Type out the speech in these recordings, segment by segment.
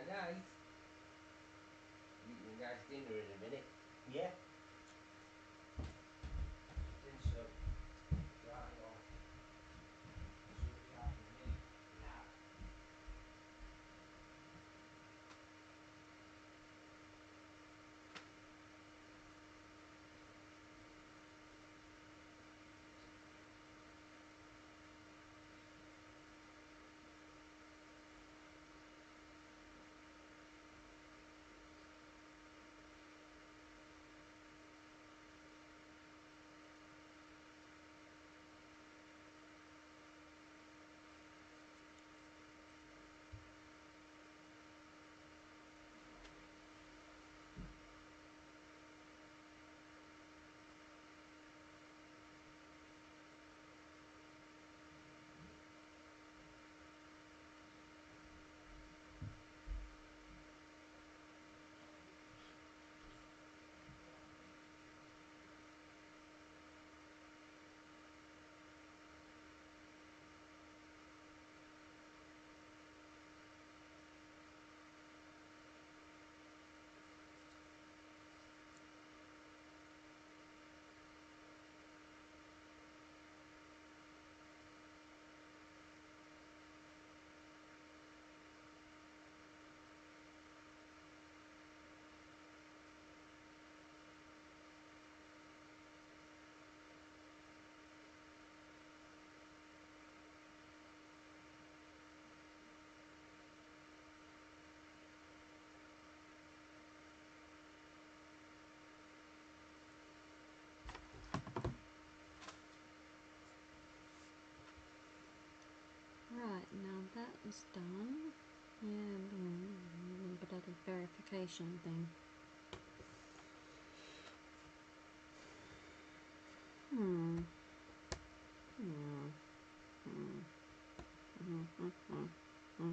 Night. Eating guys dinner in a minute. Yeah. Think so. Dry off. So we'll be out in a minute. Yeah. Right, now that is done. Yeah, a bit of a verification thing. Hmm. Hmm. Hmm. Hmm. Hmm. Hmm. Hmm.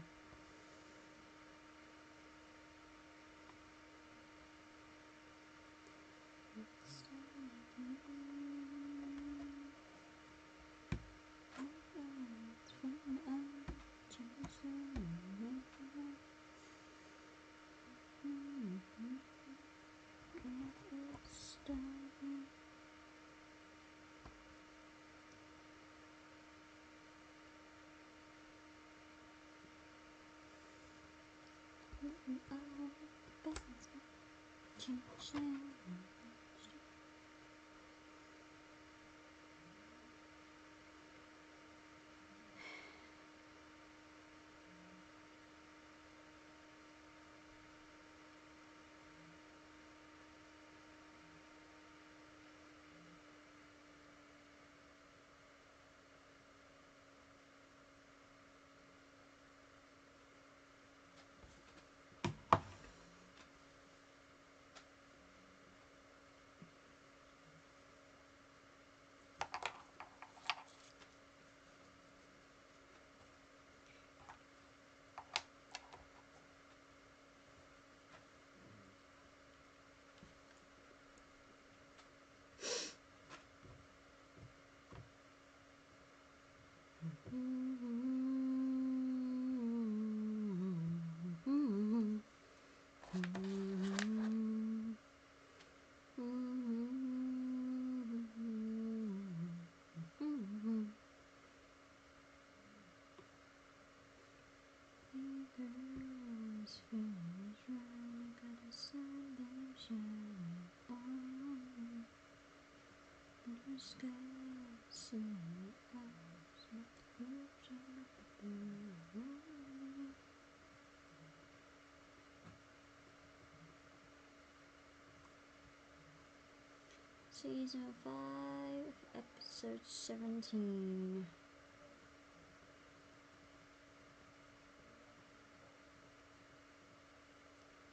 Season 5, Episode 17.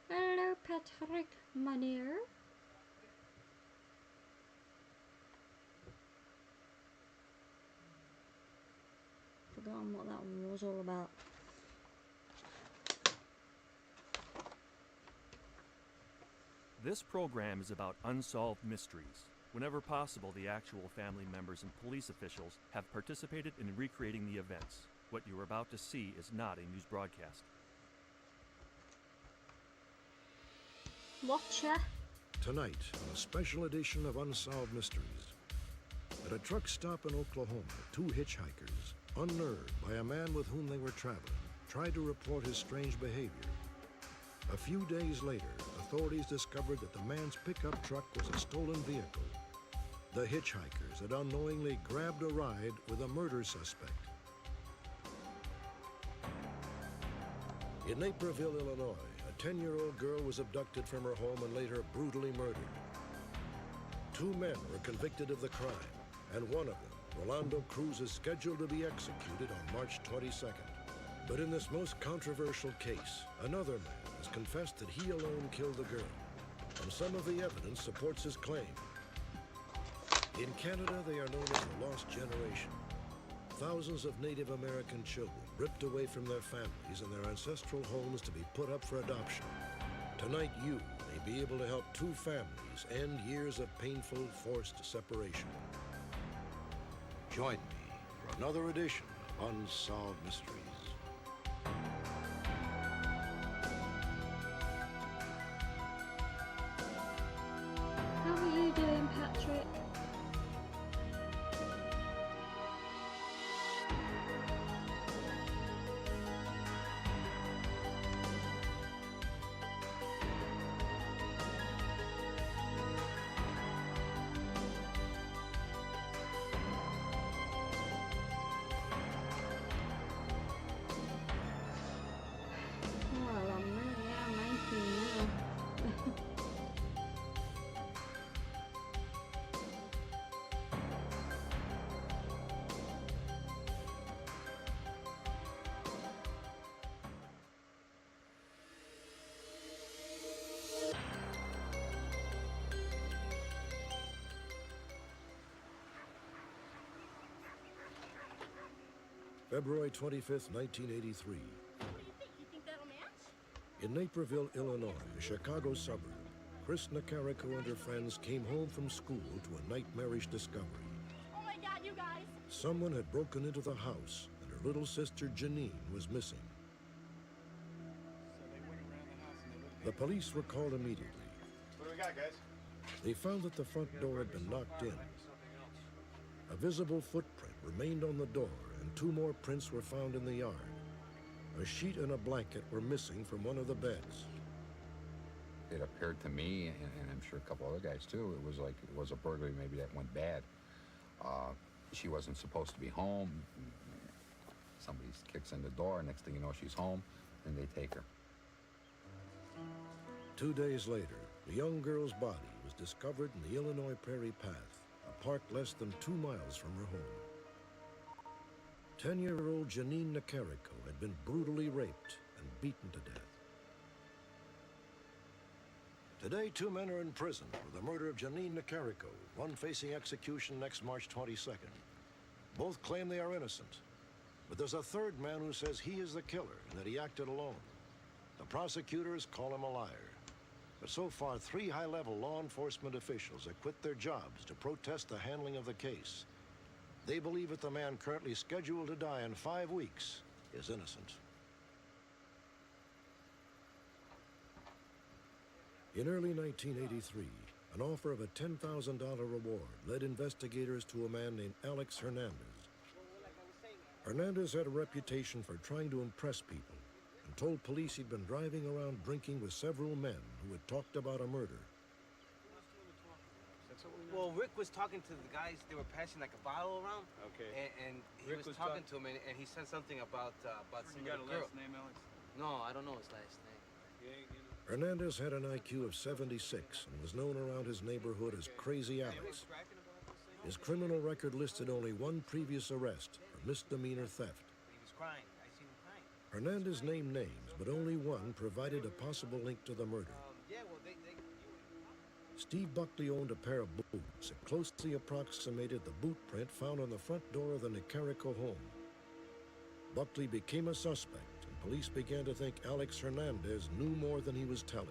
Hello, Patrick, my dear. Forgotten what that was all about. This program is about unsolved mysteries. Whenever possible, the actual family members and police officials have participated in recreating the events. What you are about to see is not a news broadcast. Watcher. Tonight, on a special edition of Unsolved Mysteries. At a truck stop in Oklahoma, two hitchhikers, unnerved by a man with whom they were traveling, tried to report his strange behavior. A few days later, authorities discovered that the man's pickup truck was a stolen vehicle. The hitchhikers had unknowingly grabbed a ride with a murder suspect. In Naperville, Illinois, a 10-year-old girl was abducted from her home and later brutally murdered. Two men were convicted of the crime, and one of them, Rolando Cruz, is scheduled to be executed on March 22nd. But in this most controversial case, another man has confessed that he alone killed the girl, and some of the evidence supports his claim. In Canada, they are known as the Lost Generation. Thousands of Native American children ripped away from their families and their ancestral homes to be put up for adoption. Tonight, you may be able to help two families end years of painful, forced separation. Join me for another edition of Unsolved Mysteries. How are you doing, Patrick? Well, I'm really 19 now. February 25th, 1983. What do you think? You think that'll match? In Naperville, Illinois, a Chicago suburb, Chris Nicarico and her friends came home from school to a nightmarish discovery. Oh my God, you guys! Someone had broken into the house, and her little sister Janine was missing. The police were called immediately. What do we got, guys? They found that the front door had been knocked in. A visible footprint remained on the door, and two more prints were found in the yard. A sheet and a blanket were missing from one of the beds. It appeared to me, and I'm sure a couple other guys too, it was like it was a burglary maybe that went bad. She wasn't supposed to be home. Somebody kicks in the door, next thing you know she's home, and they take her. 2 days later, the young girl's body was discovered in the Illinois Prairie Path, a park less than 2 miles from her home. 10-year-old Janine Nicarico had been brutally raped and beaten to death. Today, 2 men are in prison for the murder of Janine Nicarico, one facing execution next March 22nd. Both claim they are innocent, but there's a third man who says he is the killer and that he acted alone. The prosecutors call him a liar. But so far, 3 high-level law enforcement officials have quit their jobs to protest the handling of the case. They believe that the man currently scheduled to die in 5 weeks is innocent. In early 1983, an offer of a $10,000 reward led investigators to a man named Alex Hernandez. Hernandez had a reputation for trying to impress people and told police he'd been driving around drinking with several men who had talked about a murder. Well, Rick was talking to the guys. They were passing like a bottle around. Okay. And he Rick was was talking to him, and he said something about some You got of a the girl. last name, Alex? No, I don't know his last name. Hernandez had an IQ of 76 and was known around his neighborhood as Crazy Alex. His criminal record listed only one previous arrest for misdemeanor theft. He was crying. I seen him crying. Hernandez named names, but only one provided a possible link to the murder. Yeah, well, they Steve Buckley owned a pair of boots that closely approximated the boot print found on the front door of the Nicarico home. Buckley became a suspect, and police began to think Alex Hernandez knew more than he was telling.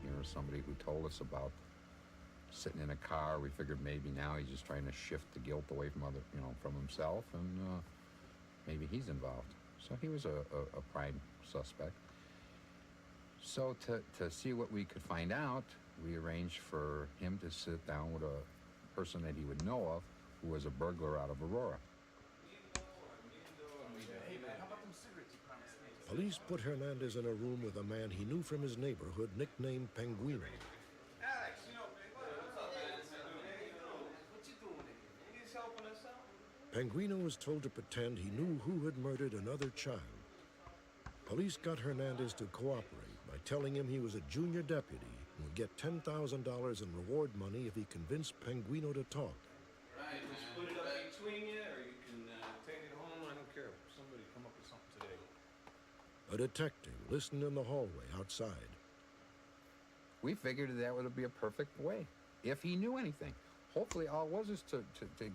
You know, somebody who told us about sitting in a car. We figured maybe now he's just trying to shift the guilt away from from himself, and maybe he's involved. So he was a prime suspect. So to see what we could find out, we arranged for him to sit down with a person that he would know of who was a burglar out of Aurora. Hey man, how about them cigarettes you promised me? Police put Hernandez in a room with a man he knew from his neighborhood nicknamed Penguino. Alex, you know, what's up, man? What you doing in here? You need helping us out? Penguino was told to pretend he knew who had murdered another child. Police got Hernandez to cooperate by telling him he was a junior deputy and would get $10,000 in reward money if he convinced Penguino to talk. Right, we'll split it up between you, or you can take it home. I don't care. Somebody come up with something today. A detective listened in the hallway outside. We figured that would be a perfect way, if he knew anything. Hopefully all it was is to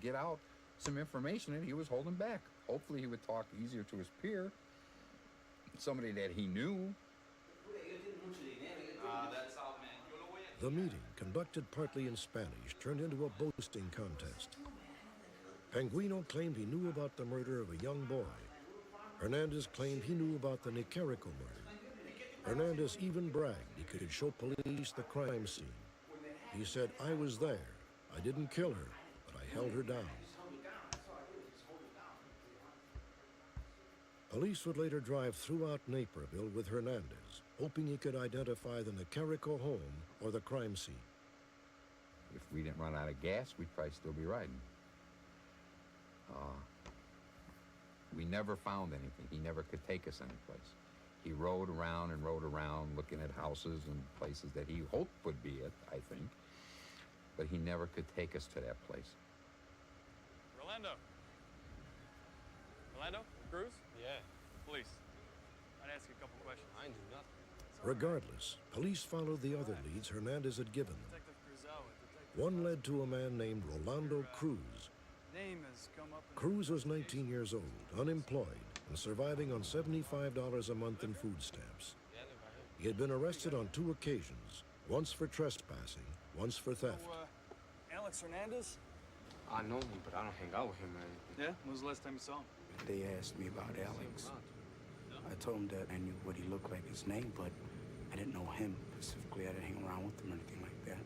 get out some information that he was holding back. Hopefully he would talk easier to his peer, somebody that he knew. The meeting, conducted partly in Spanish, turned into a boasting contest. Penguino claimed he knew about the murder of a young boy. Hernandez claimed he knew about the Nicarico murder. Hernandez even bragged he could show police the crime scene. He said, "I was there. I didn't kill her, but I held her down." Police would later drive throughout Naperville with Hernandez, hoping he could identify the Nicarico home or the crime scene. If we didn't run out of gas, we'd probably still be riding. We never found anything. He never could take us anyplace. He rode around and rode around looking at houses and places that he hoped would be it, I think. But he never could take us to that place. Rolando? Rolando? Cruz? Yeah, Police. I'd ask you a couple questions. I ain't do nothing. Regardless, police followed the other leads Hernandez had given them. Detective Cruzell. Detective One led to a man named Rolando Cruz. name has come up. Cruz was 19 years old, unemployed, and surviving on $75 a month in food stamps. He had been arrested on 2 occasions, once for trespassing, once for theft. Alex Hernandez? I know him, but I don't hang out with him or anything. Yeah? When was the last time you saw him? They asked me about Alex. I told them that I knew what he looked like, his name, but I didn't know him specifically. I didn't hang around with him or anything like that.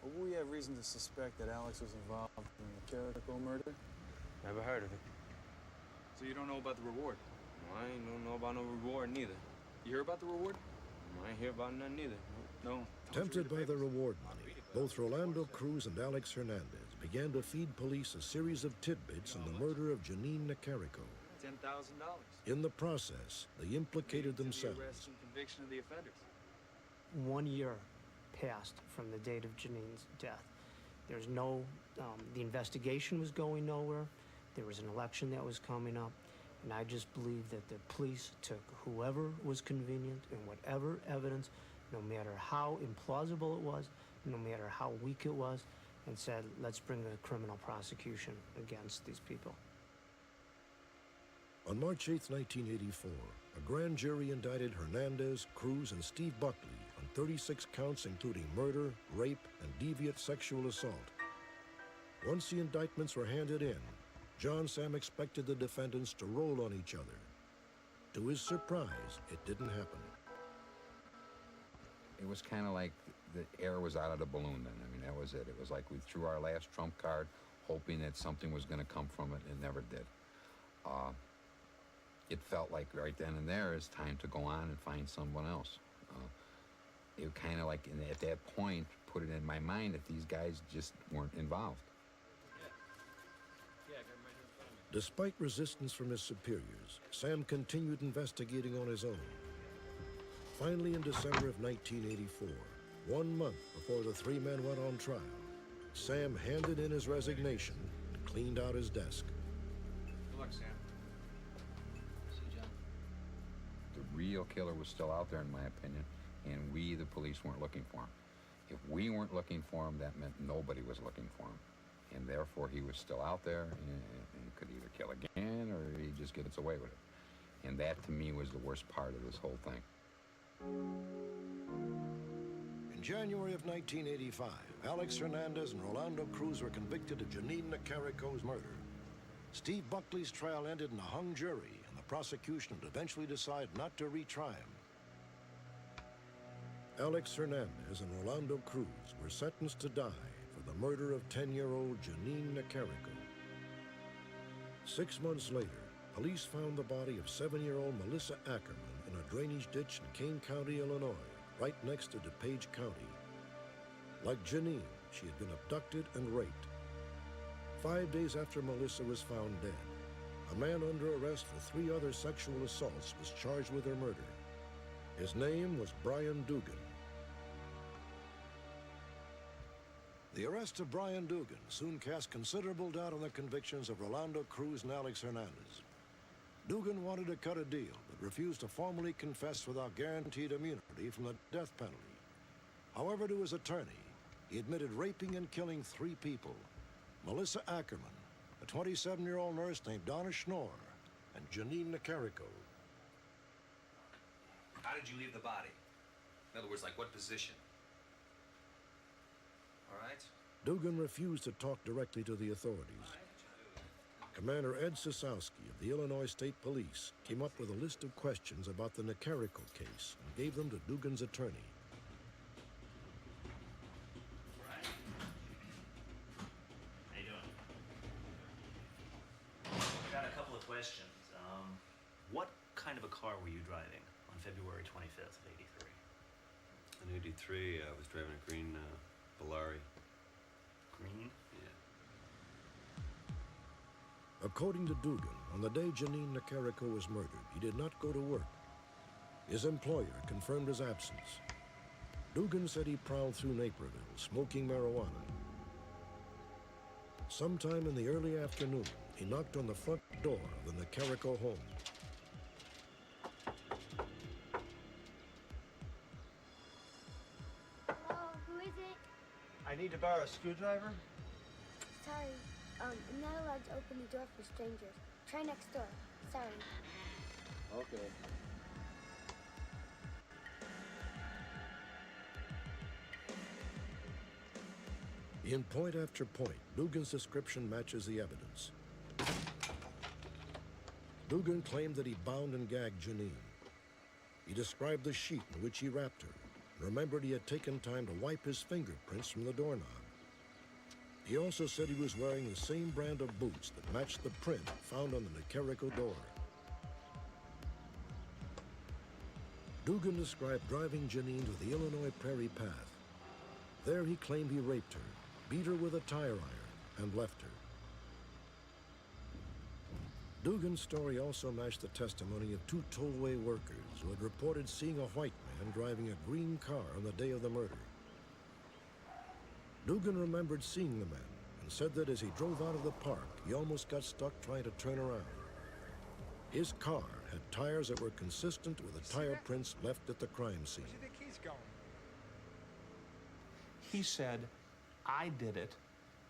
Well, we have reason to suspect that Alex was involved in the Carrico murder. Never heard of it. So you don't know about the reward? I ain't know about no reward neither. You hear about the reward? I ain't hear about none neither. No. Tempted by the reward money, both Rolando Cruz and Alex Hernandez began to feed police a series of tidbits on the murder of Janine Nicarico. $10,000. In the process, they implicated The themselves. arrest and conviction of the offenders. 1 year passed from the date of Janine's death. There's no, the investigation was going nowhere. There was an election that was coming up. And I just believe that the police took whoever was convenient and whatever evidence, no matter how implausible it was, no matter how weak it was, and said, let's bring a criminal prosecution against these people. On March 8, 1984, a grand jury indicted Hernandez, Cruz, and Steve Buckley on 36 counts including murder, rape, and deviant sexual assault. Once the indictments were handed in, John Sam expected the defendants to roll on each other. To his surprise, it didn't happen. It was kind of like the air was out of the balloon then. I mean, that was it. It was like we threw our last trump card, hoping that something was going to come from it, and it never did. It felt like right then and there it's time to go on and find someone else. It kind of like, at that point, put it in my mind that these guys just weren't involved. Despite resistance from his superiors, Sam continued investigating on his own. Finally, in December of 1984, 1 month before the 3 men went on trial, Sam handed in his resignation and cleaned out his desk. Good luck, Sam. See you, John. The real killer was still out there, in my opinion, and we, the police, weren't looking for him. If we weren't looking for him, that meant nobody was looking for him. And therefore, he was still out there and could either kill again or he'd just get us away with it. And that, to me, was the worst part of this whole thing. In January of 1985, Alex Hernandez and Rolando Cruz were convicted of Janine Nicarico's murder. Steve Buckley's trial ended in a hung jury, and the prosecution would eventually decide not to retry him. Alex Hernandez and Rolando Cruz were sentenced to die for the murder of 10-year-old Janine Nicarico. 6 months later, police found the body of 7-year-old Melissa Ackerman in a drainage ditch in Kane County, Illinois, right next to DuPage County. Like Janine, she had been abducted and raped. 5 days after Melissa was found dead, a man under arrest for 3 other sexual assaults was charged with her murder. His name was Brian Dugan. The arrest of Brian Dugan soon cast considerable doubt on the convictions of Rolando Cruz and Alex Hernandez. Dugan wanted to cut a deal, but refused to formally confess without guaranteed immunity from the death penalty. However, to his attorney, he admitted raping and killing 3 people: Melissa Ackerman, a 27-year-old nurse named Donna Schnorr, and Janine Nicarico. How did you leave the body? In other words, like what position? All right? Dugan refused to talk directly to the authorities. Commander Ed Sosowski of the Illinois State Police came up with a list of questions about the Nicarico case and gave them to Dugan's attorney. How you doing? I got a couple of questions. What kind of a car were you driving on February 25th of '83? In '83, I was driving a green Bellari. Green? Yeah. According to Dugan, on the day Janine Nicarico was murdered, he did not go to work. His employer confirmed his absence. Dugan said he prowled through Naperville, smoking marijuana. Sometime in the early afternoon, he knocked on the front door of the Nicarico home. Hello, who is it? I need to borrow a screwdriver. Sorry, I'm not allowed to open the door for strangers. Try next door. Sorry. Okay. In point after point, Dugan's description matches the evidence. Dugan claimed that he bound and gagged Janine. He described the sheet in which he wrapped her, and remembered he had taken time to wipe his fingerprints from the doorknob. He also said he was wearing the same brand of boots that matched the print found on the Nicarico door. Dugan described driving Janine to the Illinois Prairie Path. There he claimed he raped her, beat her with a tire iron, and left her. Dugan's story also matched the testimony of 2 tollway workers who had reported seeing a white man driving a green car on the day of the murder. Dugan remembered seeing the man and said that as he drove out of the park, he almost got stuck trying to turn around. His car had tires that were consistent with the tire prints left at the crime scene. Where do you think he's going? He said, I did it,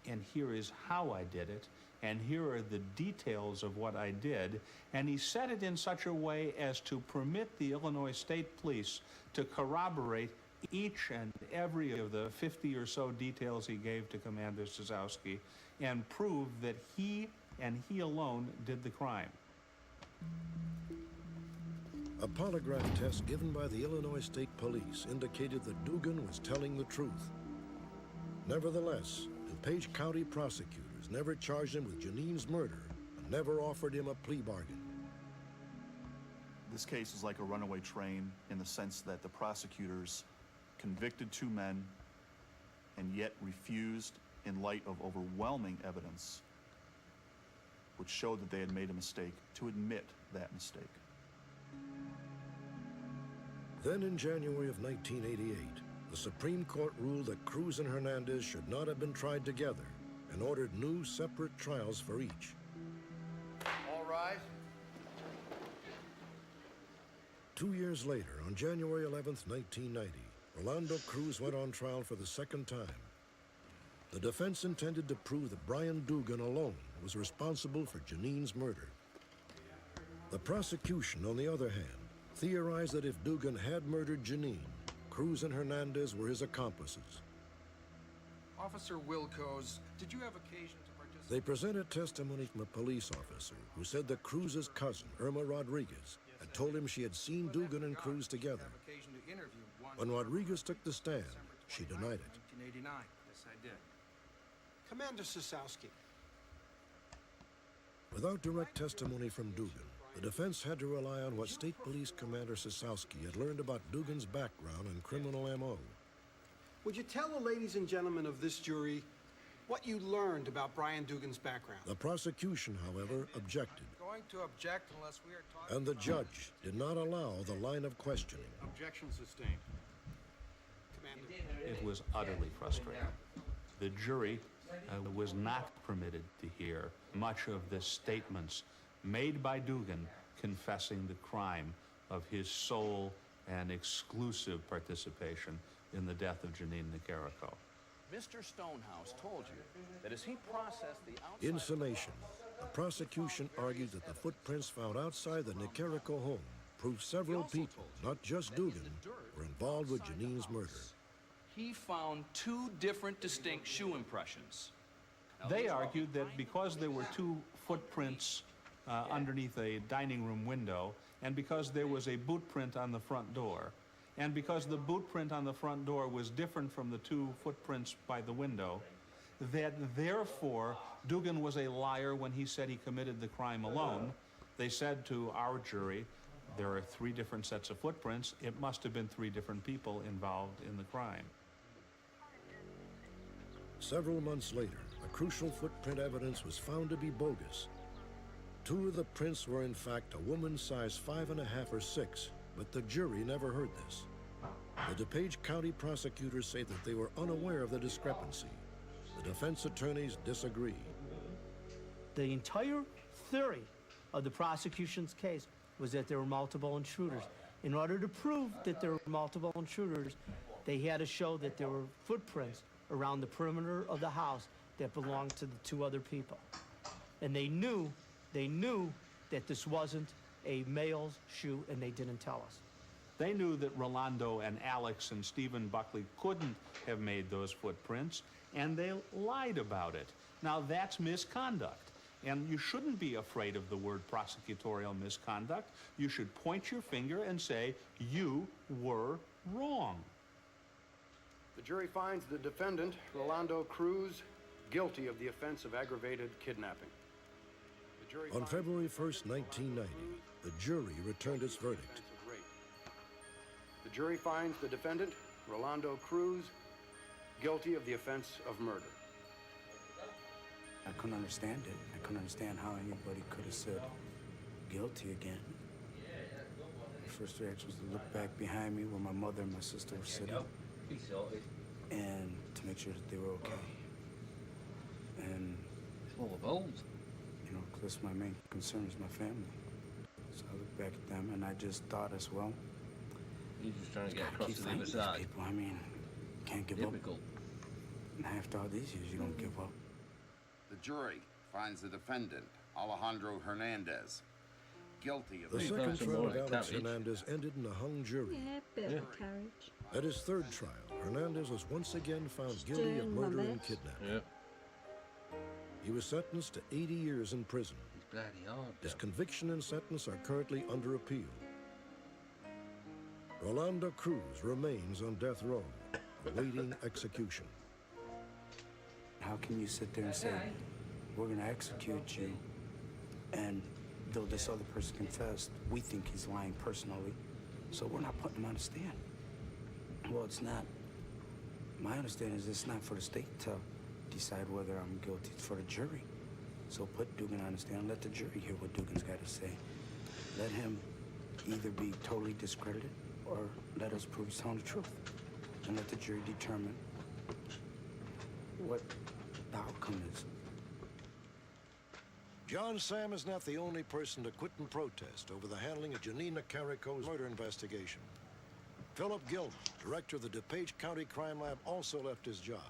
and here is how I did it, and here are the details of what I did, and he said it in such a way as to permit the Illinois State Police to corroborate each and every of the 50 or so details he gave to Commander Sosowski and prove that he and he alone did the crime. A polygraph test given by the Illinois State Police indicated that Dugan was telling the truth. Nevertheless, DuPage County prosecutors never charged him with Janine's murder and never offered him a plea bargain. This case is like a runaway train in the sense that the prosecutors convicted 2 men and yet refused, in light of overwhelming evidence, which showed that they had made a mistake, to admit that mistake. Then in January of 1988, the Supreme Court ruled that Cruz and Hernandez should not have been tried together and ordered new separate trials for each. All rise. 2 years later, on January 11th, 1990, Rolando Cruz went on trial for the 2nd time. The defense intended to prove that Brian Dugan alone was responsible for Janine's murder. The prosecution, on the other hand, theorized that if Dugan had murdered Janine, Cruz and Hernandez were his accomplices. Officer Wilco's, did you have occasion to participate? They presented testimony from a police officer who said that Cruz's cousin, Irma Rodriguez, had told him she had seen Dugan and Cruz together. Have occasion to interview one. When Rodriguez took the stand, she denied it. 1989. Yes, I did. Commander Sosowski. Without direct testimony from Dugan, the defense had to rely on what State Police Commander Sosowski had learned about Dugan's background and criminal MO. Would you tell the ladies and gentlemen of this jury what you learned about Brian Dugan's background? The prosecution, however, objected, Going to object unless we are talking and the about- judge did not allow the line of questioning. Objection sustained. It was utterly frustrating. The jury was not permitted to hear much of the statements made by Dugan confessing the crime of his sole and exclusive participation in the death of Janine Nicarico. Mr. Stonehouse told you that as he processed the outside... In summation, the prosecution argued that the footprints found outside the Nicarico home proved several people, not just Dugan, were involved with Janine's murder. He found two different distinct shoe impressions. They argued that because there were two footprints underneath a dining room window, and because there was a boot print on the front door, and because the boot print on the front door was different from the two footprints by the window, that therefore Dugan was a liar when he said he committed the crime alone. They said to our jury, there are three different sets of footprints. It must have been three different people involved in the crime. Several months later, the crucial footprint evidence was found to be bogus. Two of the prints were in fact a woman's size 5.5 or 6, but the jury never heard this. The DuPage County prosecutors say that they were unaware of the discrepancy. The defense attorneys disagree. The entire theory of the prosecution's case was that there were multiple intruders. In order to prove that there were multiple intruders, they had to show that there were footprints around the perimeter of the house that belonged to the two other people. And they knew that this wasn't a male's shoe, and they didn't tell us. They knew that Rolando and Alex and Stephen Buckley couldn't have made those footprints, and they lied about it. Now, that's misconduct. And you shouldn't be afraid of the word prosecutorial misconduct. You should point your finger and say, you were wrong. The jury finds the defendant, Rolando Cruz, guilty of the offense of aggravated kidnapping. The jury On February 1st, 1990, the jury returned its verdict. The jury finds the defendant, Rolando Cruz, guilty of the offense of murder. I couldn't understand it. I couldn't understand how anybody could have said guilty again. My first reaction was to look back behind me where my mother and my sister were sitting and to make sure that they were okay. And you know, because my main concern is my family. So I looked back at them and I just thought as well. You're just trying to get across to the fighting other these side. people. I mean, can't give Typical. up. And after all these years, you don't give up. The jury finds the defendant, Alejandro Hernandez, guilty of The second trial of Alex Hernandez ended in a hung jury. Yeah, bit of a carriage. At his third trial, Hernandez was once again found guilty of doing my murder and best. kidnapping. He was sentenced to 80 years in prison. Bloody hard. His conviction and sentence are currently under appeal. Rolando Cruz remains on death row, awaiting execution. How can you sit there and say, we're going to execute you, and though this other person confessed, we think he's lying personally, so we're not putting him on the stand? Well, it's not. My understanding is it's not for the state to decide whether I'm guilty. It's for the jury. So put Dugan on the stand, let the jury hear what Dugan's got to say. Let him either be totally discredited or let us prove he's telling the truth. And let the jury determine what the outcome is. John Sam is not the only person to quit and protest over the handling of Janine Nicarico's murder investigation. Philip Gilman, director of the DuPage County Crime Lab, also left his job.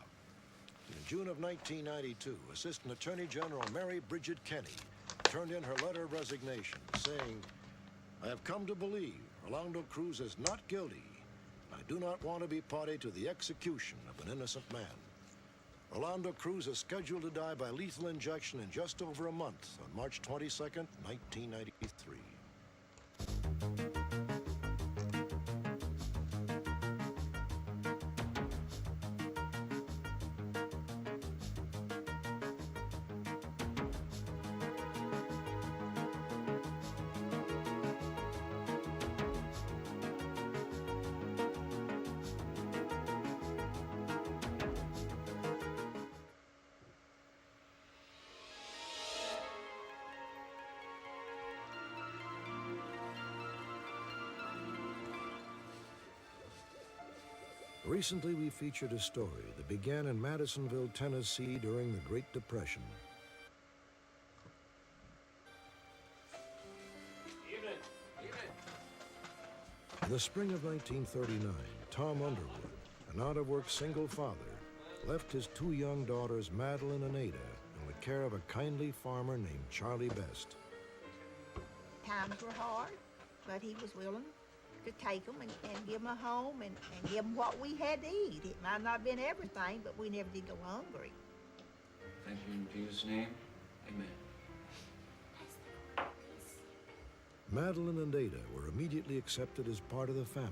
In June of 1992, Assistant Attorney General Mary Bridget Kenny turned in her letter of resignation, saying, I have come to believe Rolando Cruz is not guilty. I do not want to be party to the execution of an innocent man. Rolando Cruz is scheduled to die by lethal injection in just over a month on March 22nd, 1993. Recently, we featured a story that began in Madisonville, Tennessee during the Great Depression. In the spring of 1939, Tom Underwood, an out-of-work single father, left his two young daughters, Madeline and Ada, in the care of a kindly farmer named Charlie Best. Times were hard, but he was willing to take them and give them a home and give them what we had to eat. It might not have been everything, but we never did go hungry. Thank you in Jesus' name. Amen. Madeline and Ada were immediately accepted as part of the family.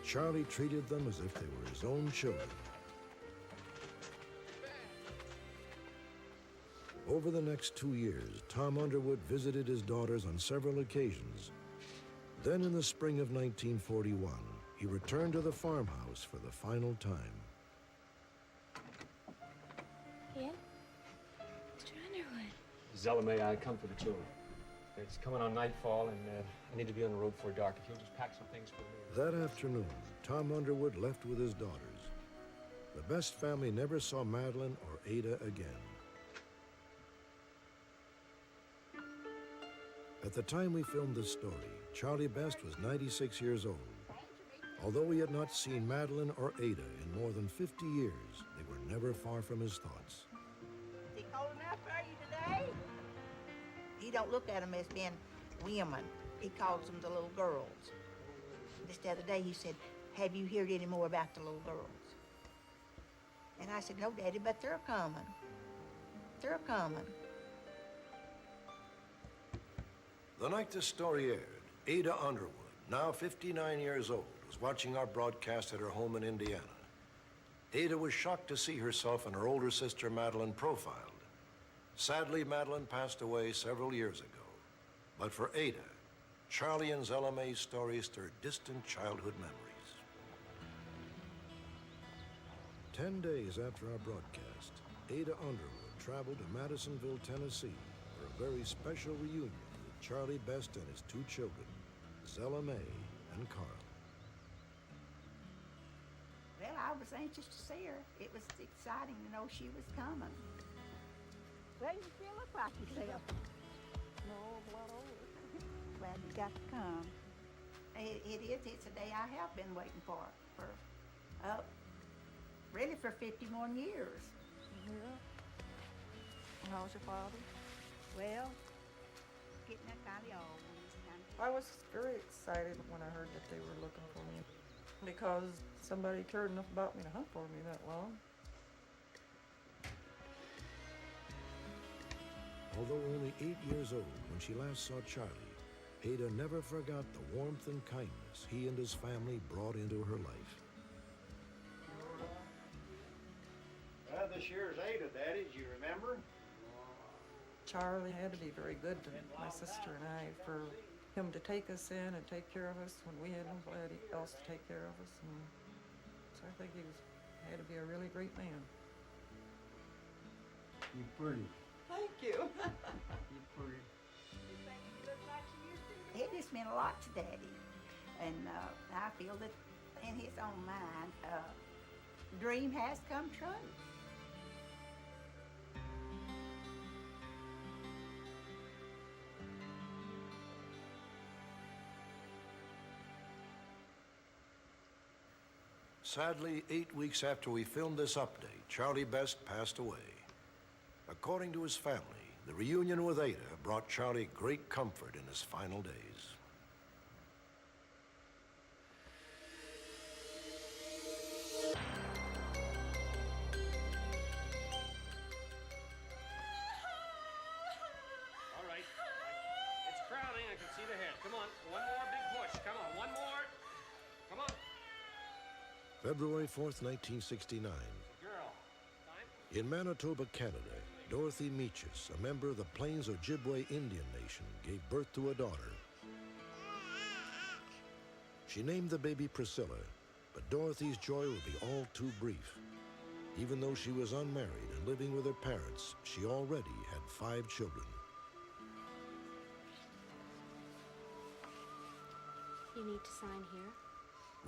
Charlie treated them as if they were his own children. Over the next 2 years, Tom Underwood visited his daughters on several occasions. Then in the spring of 1941, he returned to the farmhouse for the final time. Yeah? Mr. Underwood. Zella, may I come for the children? It's coming on nightfall, and I need to be on the road before dark. If you'll just pack some things for me. That afternoon, Tom Underwood left with his daughters. The Best family never saw Madeline or Ada again. At the time we filmed this story, Charlie Best was 96 years old. Although he had not seen Madeline or Ada in more than 50 years, they were never far from his thoughts. Is he cold enough for you today? He don't look at them as being women. He calls them the little girls. Just the other day he said, "Have you heard any more about the little girls?" And I said, "No, Daddy, but they're coming. They're coming." The night this story aired, Ada Underwood, now 59 years old, was watching our broadcast at her home in Indiana. Ada was shocked to see herself and her older sister Madeline profiled. Sadly, Madeline passed away several years ago. But for Ada, Charlie and Zella Mae's story stirred distant childhood memories. 10 days after our broadcast, Ada Underwood traveled to Madisonville, Tennessee for a very special reunion with Charlie Best and his two children, Zella Mae and Carl. Well, I was anxious to see her. It was exciting to know she was coming. Well, you still look like yourself. No, blood over. Glad you got to come. It is. It's a day I have been waiting for really for 51 years. Yeah. And how was your father? Well, getting that kind of old. I was very excited when I heard that they were looking for me because somebody cared enough about me to hunt for me that long. Although only 8 years old when she last saw Charlie, Ada never forgot the warmth and kindness he and his family brought into her life. Well, this year's Ada, Daddy, do you remember? Charlie had to be very good to my sister and I for him to take us in and take care of us when we had nobody else to take care of us. And so I think had to be a really great man. You're pretty. Thank you. You're pretty. It just meant a lot to Daddy. And I feel that in his own mind, dream has come true. Sadly, 8 weeks after we filmed this update, Charlie Best passed away. According to his family, the reunion with Ada brought Charlie great comfort in his final days. All right. It's crowding. I can see the head. Come on. One more big push. Come on. One more. Come on. February 4th, 1969. Girl. In Manitoba, Canada, Dorothy Meaches, a member of the Plains Ojibwe Indian Nation, gave birth to a daughter. She named the baby Priscilla, but Dorothy's joy would be all too brief. Even though she was unmarried and living with her parents, she already had 5 children. You need to sign here.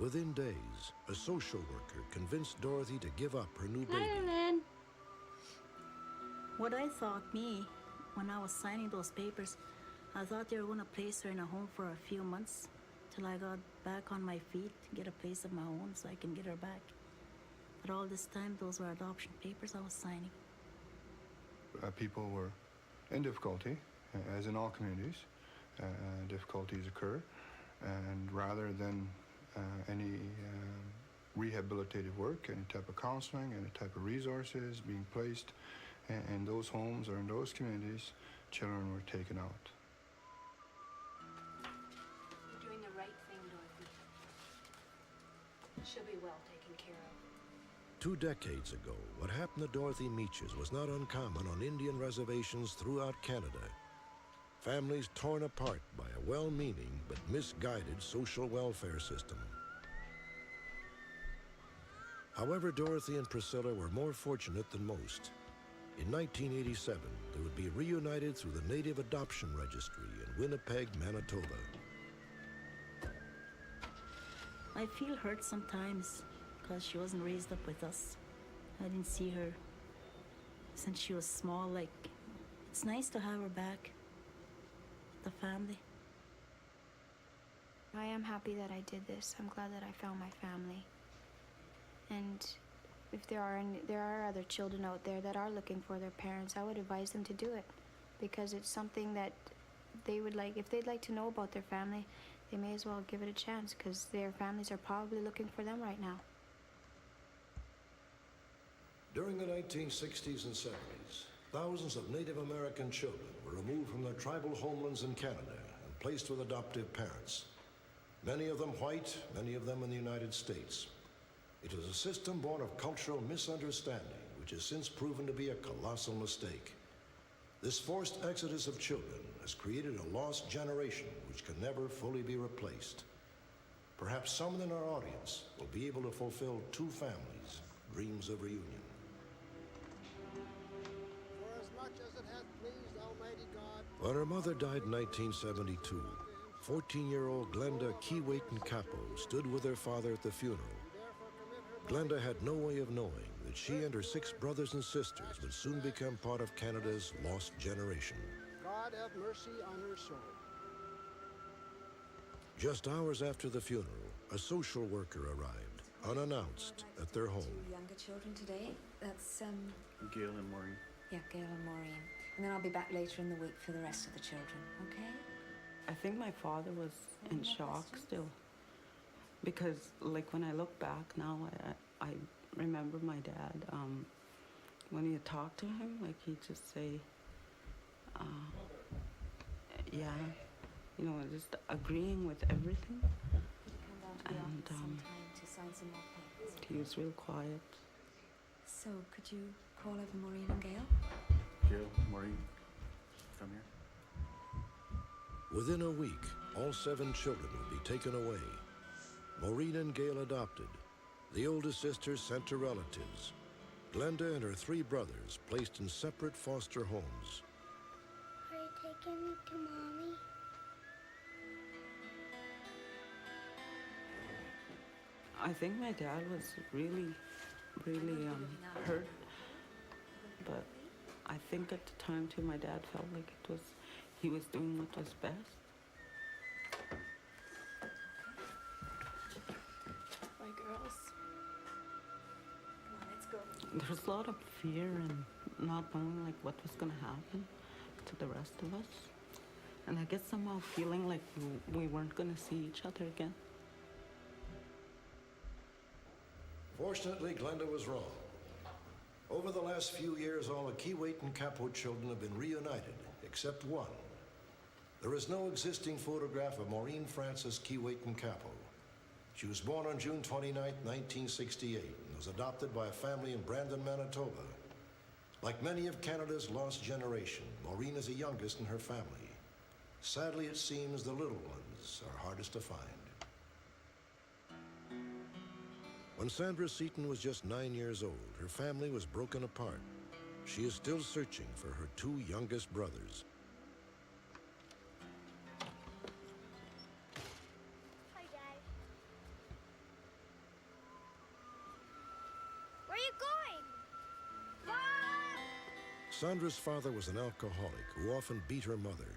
Within days, a social worker convinced Dorothy to give up her new baby. Marilyn. What I thought, when I was signing those papers, I thought they were going to place her in a home for a few months till I got back on my feet, get a place of my own so I can get her back. But all this time, those were adoption papers I was signing. People were in difficulty, as in all communities. Difficulties occur, and rather than any rehabilitative work, any type of counseling, any type of resources being placed in those homes or in those communities, children were taken out. You're doing the right thing, Dorothy. She'll be well taken care of. 2 decades ago, what happened to Dorothy Meaches was not uncommon on Indian reservations throughout Canada. Families torn apart by a well-meaning but misguided social welfare system. However, Dorothy and Priscilla were more fortunate than most. In 1987, they would be reunited through the Native Adoption Registry in Winnipeg, Manitoba. I feel hurt sometimes because she wasn't raised up with us. I didn't see her since she was small. Like, it's nice to have her back, the family. I am happy that I did this. I'm glad that I found my family. And if there are other children out there that are looking for their parents, I would advise them to do it, because it's something that they would like. If they'd like to know about their family, they may as well give it a chance, because their families are probably looking for them right now. During the 1960s and 70s, thousands of Native American children were removed from their tribal homelands in Canada and placed with adoptive parents. Many of them white, many of them in the United States. It was a system born of cultural misunderstanding, which has since proven to be a colossal mistake. This forced exodus of children has created a lost generation which can never fully be replaced. Perhaps someone in our audience will be able to fulfill 2 families' dreams of reunion. For as much as it hath pleased Almighty God. When her mother died in 1972, 14-year-old Glenda Keewatin Capo stood with her father at the funeral. Glenda had no way of knowing that she and her 6 brothers and sisters would soon become part of Canada's lost generation. God have mercy on her soul. Just hours after the funeral, a social worker arrived, unannounced, at their home. 2 younger children today. That's, Gail and Maureen. yeah, Gail and Maureen. And then I'll be back later in the week for the rest of the children, okay? I think my father was in shock still, because like when I look back now, I remember my dad, when he talked to him, like he'd just say, yeah, you know, just agreeing with everything. And he was real quiet. So could you call over Maureen and Gail? Gail, Maureen, come here. Within a week, all 7 children would be taken away. Maureen and Gail adopted. The oldest sister sent to relatives. Glenda and her 3 brothers placed in separate foster homes. Are you taking me to Mommy? I think my dad was really hurt, but I think at the time too, my dad felt like he was doing what was best. Bye, girls. Come on, let's go. There's a lot of fear and not knowing like what was gonna happen to the rest of us, and I guess somehow feeling like we weren't gonna see each other again. Fortunately, Glenda was wrong. Over the last few years, all the Keewatin Capo children have been reunited, except one. There is no existing photograph of Maureen Frances Keewatin Capo. She was born on June 29, 1968, and was adopted by a family in Brandon, Manitoba. Like many of Canada's lost generation, Maureen is the youngest in her family. Sadly, it seems the little ones are hardest to find. When Sandra Seaton was just 9 years old, her family was broken apart. She is still searching for her 2 youngest brothers. Hi, Dad. Sandra's father was an alcoholic who often beat her mother.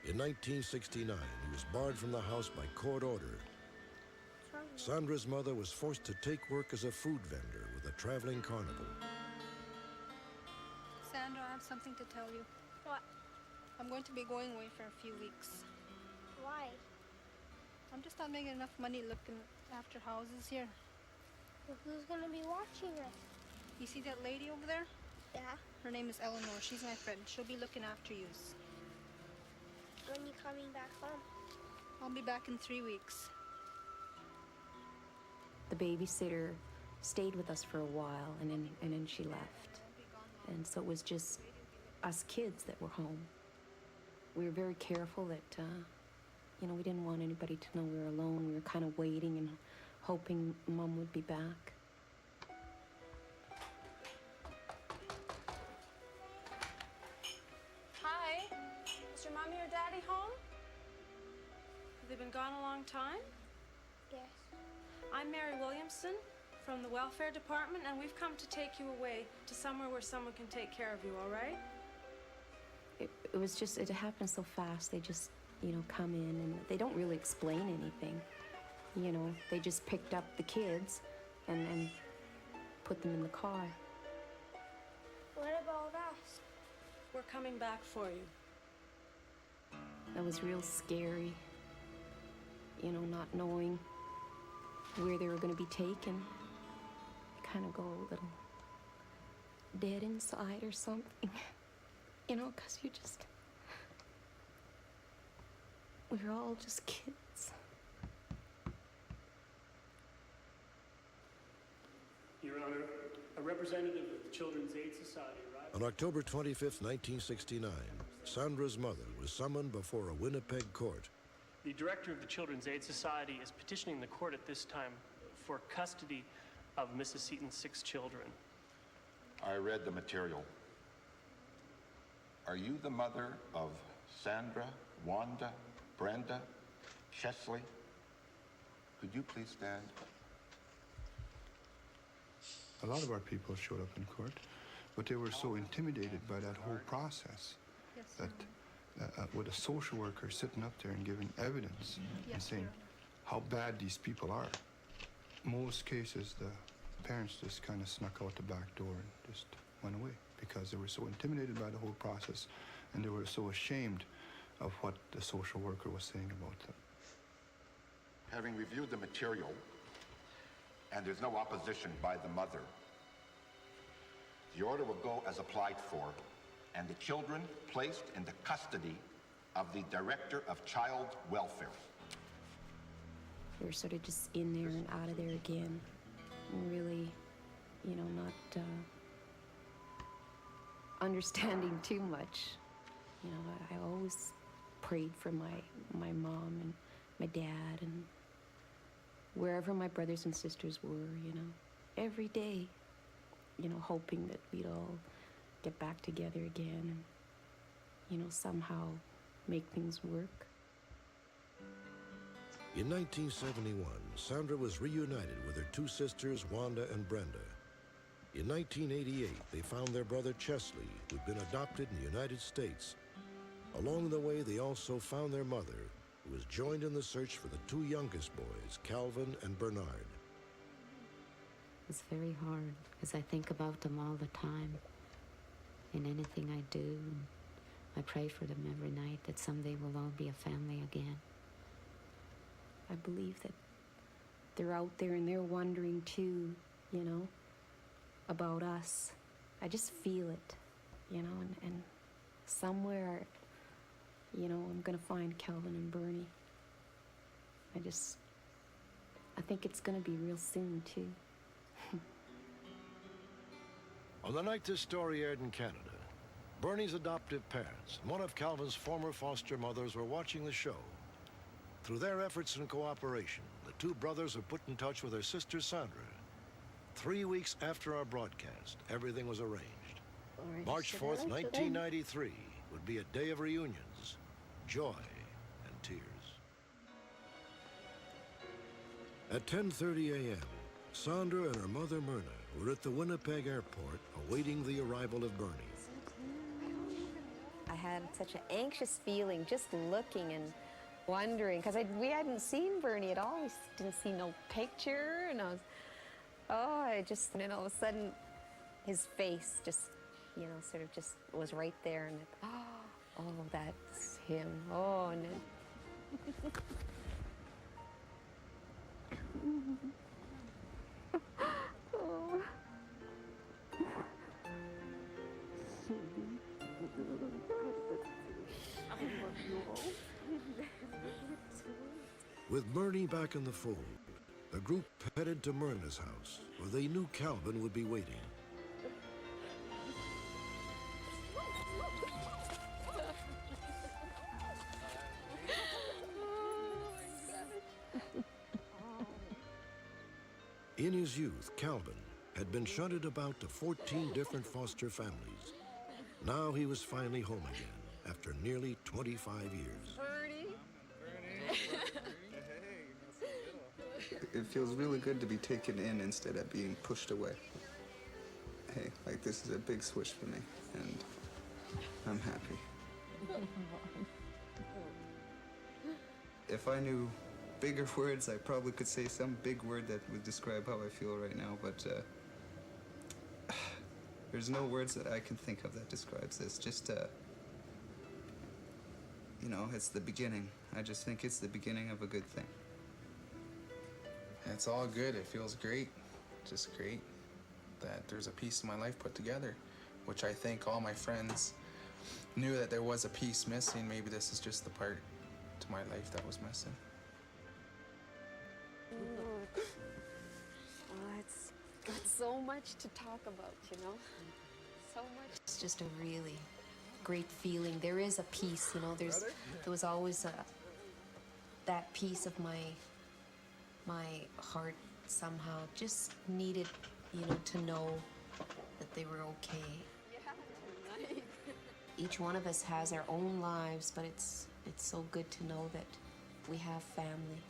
In 1969, he was barred from the house by court order. Sandra's mother was forced to take work as a food vendor with a traveling carnival. Sandra, I have something to tell you. What? I'm going to be going away for a few weeks. Why? I'm just not making enough money looking after houses here. Well, who's gonna be watching us? You see that lady over there? Yeah. Her name is Eleanor. She's my friend. She'll be looking after you. When you coming back home? I'll be back in 3 weeks. The babysitter stayed with us for a while, and then she left. And so it was just us kids that were home. We were very careful that, you know, we didn't want anybody to know we were alone. We were kind of waiting and hoping Mom would be back. Hi. Is your mommy or daddy home? Have they been gone a long time? Yes. I'm Mary Williamson from the welfare department, and we've come to take you away to somewhere where someone can take care of you, all right? It was just, it happened so fast. They just, you know, come in and they don't really explain anything. You know, they just picked up the kids and put them in the car. What about us? We're coming back for you. That was real scary. You know, not knowing where they were going to be taken. You kind of go a little dead inside or something. You know, because you just... We were all just kids. Your Honor, a representative of the Children's Aid Society arrived. On October 25th, 1969, Sandra's mother was summoned before a Winnipeg court. The director of the Children's Aid Society is petitioning the court at this time for custody of Mrs. Seaton's 6 children. I read the material. Are you the mother of Sandra, Wanda, Brenda, Chesley? Could you please stand? A lot of our people showed up in court, but they were so intimidated by that whole process that with a social worker sitting up there and giving evidence and saying how bad these people are, most cases the parents just kind of snuck out the back door and just went away because they were so intimidated by the whole process and they were so ashamed of what the social worker was saying about them. Having reviewed the material, and there's no opposition by the mother, the order will go as applied for, and the children placed in the custody of the Director of Child Welfare. We were sort of just in there and out of there again. And really, you know, not understanding too much. You know, I always prayed for my mom and my dad and wherever my brothers and sisters were, you know, every day, you know, hoping that we'd all get back together again and, you know, somehow make things work. In 1971, Sandra was reunited with her 2 sisters, Wanda and Brenda. In 1988, they found their brother Chesley, who'd been adopted in the United States. Along the way, they also found their mother, who was joined in the search for the 2 youngest boys, Calvin and Bernard. It's very hard, because I think about them all the time. In anything I do, I pray for them every night that someday we'll all be a family again. I believe that they're out there and they're wondering too, you know, about us. I just feel it, you know, and somewhere, you know, I'm gonna find Calvin and Bernie. I think it's gonna be real soon too. On the night this story aired in Canada, Bernie's adoptive parents and one of Calvin's former foster mothers were watching the show. Through their efforts and cooperation, the 2 brothers were put in touch with their sister Sandra. 3 weeks after our broadcast, everything was arranged. March 4th, 1993 would be a day of reunions, joy, and tears. At 10:30 a.m., Sandra and her mother Myrna were at the Winnipeg airport awaiting the arrival of Bernie. had such an anxious feeling just looking and wondering, because we hadn't seen Bernie at all. We didn't see no picture, and and then all of a sudden, his face just, sort of just was right there, and oh, that's him. Oh, and then... oh. With Bernie back in the fold, the group headed to Myrna's house, where they knew Calvin would be waiting. In his youth, Calvin had been shunted about to 14 different foster families. Now he was finally home again, after nearly 25 years. It feels really good to be taken in instead of being pushed away. Hey, like, this is a big switch for me, and I'm happy. If I knew bigger words, I probably could say some big word that would describe how I feel right now, but there's no words that I can think of that describes this. Just, it's the beginning. I just think it's the beginning of a good thing. It's all good. It feels great. Just great that there's a piece of my life put together, which I think all my friends knew that there was a piece missing. Maybe this is just the part to my life that was missing. It's got so much to talk about, so much. It's just a really great feeling. There is a piece, there was always that piece of my heart somehow just needed, to know that they were okay. Yeah, nice. Each one of us has our own lives, but it's so good to know that we have family.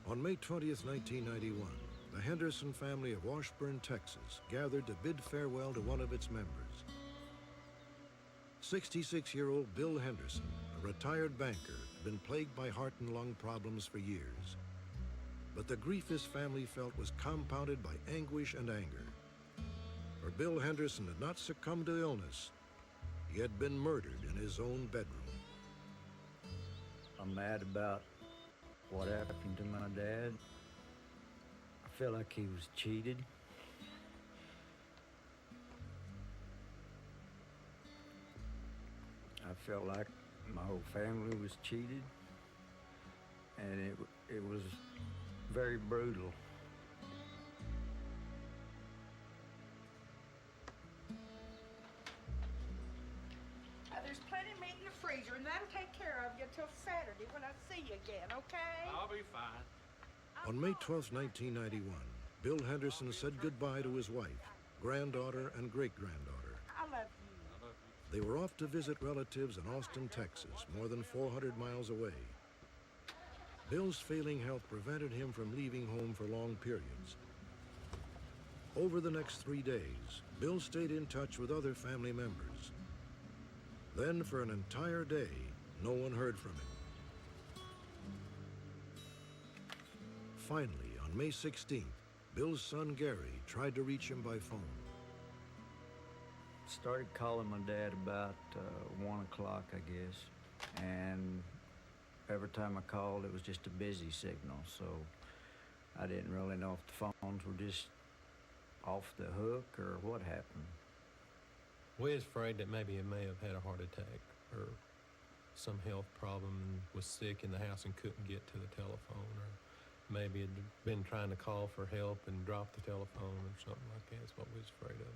On May 20th, 1991, the Henderson family of Washburn, Texas, gathered to bid farewell to one of its members. 66-year-old Bill Henderson, a retired banker, had been plagued by heart and lung problems for years. But the grief his family felt was compounded by anguish and anger. For Bill Henderson had not succumbed to illness. He had been murdered in his own bedroom. I'm mad about what happened to my dad. I feel like he was cheated. I felt like my whole family was cheated, and it was very brutal. There's plenty of meat in the freezer, and that'll take care of you till Saturday when I see you again, okay? I'll be fine. On May 12, 1991, Bill Henderson said goodbye to his wife, granddaughter, and great-granddaughter. I love you. They were off to visit relatives in Austin, Texas, more than 400 miles away. Bill's failing health prevented him from leaving home for long periods. Over the next 3 days, Bill stayed in touch with other family members. Then, for an entire day, no one heard from him. Finally, on May 16th, Bill's son Gary tried to reach him by phone. Started calling my dad about 1 o'clock, I guess, and every time I called, it was just a busy signal, so I didn't really know if the phones were just off the hook or what happened. We was afraid that maybe he may have had a heart attack or some health problem and was sick in the house and couldn't get to the telephone, or maybe had been trying to call for help and dropped the telephone or something like that. That's what we was afraid of.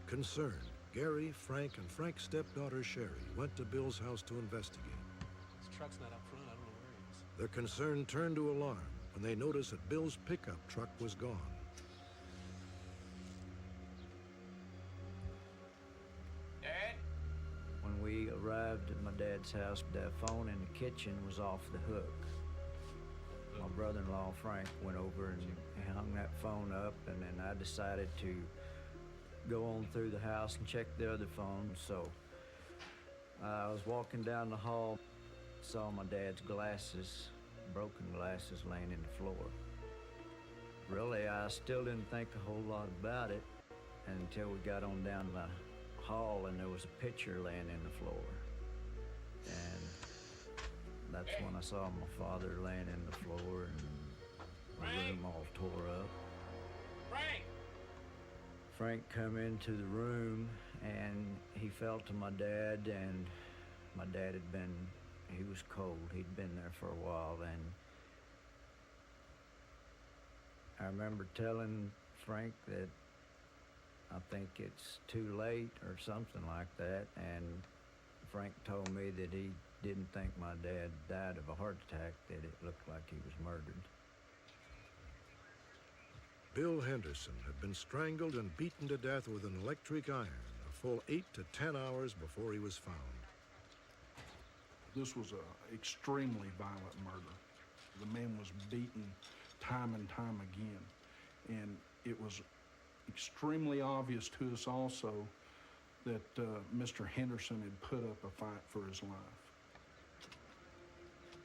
Concerned, Gary, Frank, and Frank's stepdaughter Sherry went to Bill's house to investigate. His truck's not out front. I don't know where he is. Their concern turned to alarm when they noticed that Bill's pickup truck was gone. arrived at my dad's house, the phone in the kitchen was off the hook. My brother-in-law, Frank, went over and hung that phone up, and then I decided to go on through the house and check the other phone. So I was walking down the hall, saw my dad's glasses, broken glasses, laying in the floor. Really, I still didn't think a whole lot about it until we got on down the hall and there was a picture laying in the floor. And that's when I saw my father laying in the floor and the room all tore up. Frank! Frank come into the room and he felt to my dad, and my dad he was cold. He'd been there for a while, and I remember telling Frank that I think it's too late or something like that, and Frank told me that he didn't think my dad died of a heart attack, that it looked like he was murdered. Bill Henderson had been strangled and beaten to death with an electric iron a full 8 to 10 hours before he was found. This was an extremely violent murder. The man was beaten time and time again, and it was extremely obvious to us also that Mr. Henderson had put up a fight for his life.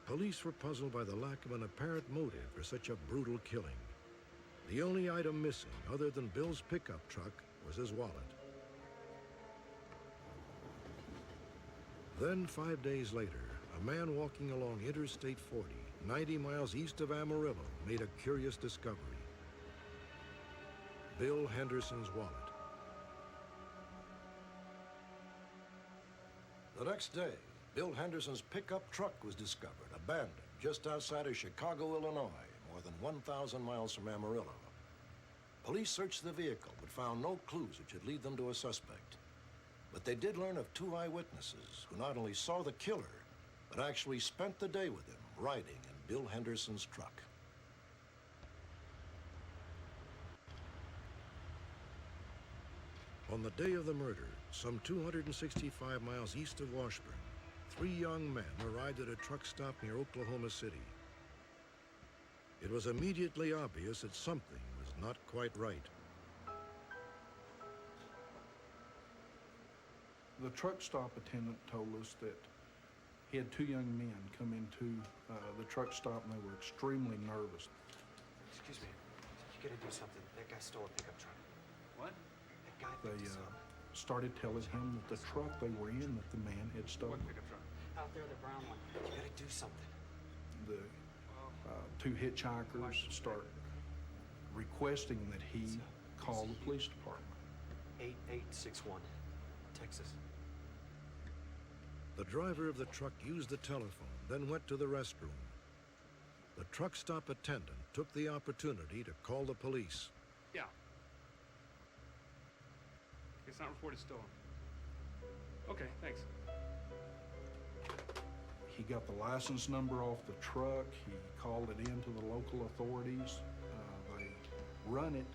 Police were puzzled by the lack of an apparent motive for such a brutal killing. The only item missing, other than Bill's pickup truck, was his wallet. Then, 5 days later, a man walking along Interstate 40, 90 miles east of Amarillo, made a curious discovery. Bill Henderson's wallet. The next day, Bill Henderson's pickup truck was discovered, abandoned, just outside of Chicago, Illinois, more than 1,000 miles from Amarillo. Police searched the vehicle, but found no clues which would lead them to a suspect. But they did learn of 2 eyewitnesses who not only saw the killer, but actually spent the day with him, riding in Bill Henderson's truck. On the day of the murder, some 265 miles east of Washburn, 3 young men arrived at a truck stop near Oklahoma City. It was immediately obvious that something was not quite right. The truck stop attendant told us that he had 2 young men come into the truck stop, and they were extremely nervous. Excuse me, you gotta do something. That guy stole a pickup truck. What? That guy They started telling him that the truck they were in, that the man had stolen. What pickup truck? Out there, the brown one. You gotta do something. The 2 hitchhikers start requesting that he call the police department. 8861, Texas. The driver of the truck used the telephone, then went to the restroom. The truck stop attendant took the opportunity to call the police. Yeah. It's not reported stolen. Okay, thanks. He got the license number off the truck. He called it in to the local authorities. They run it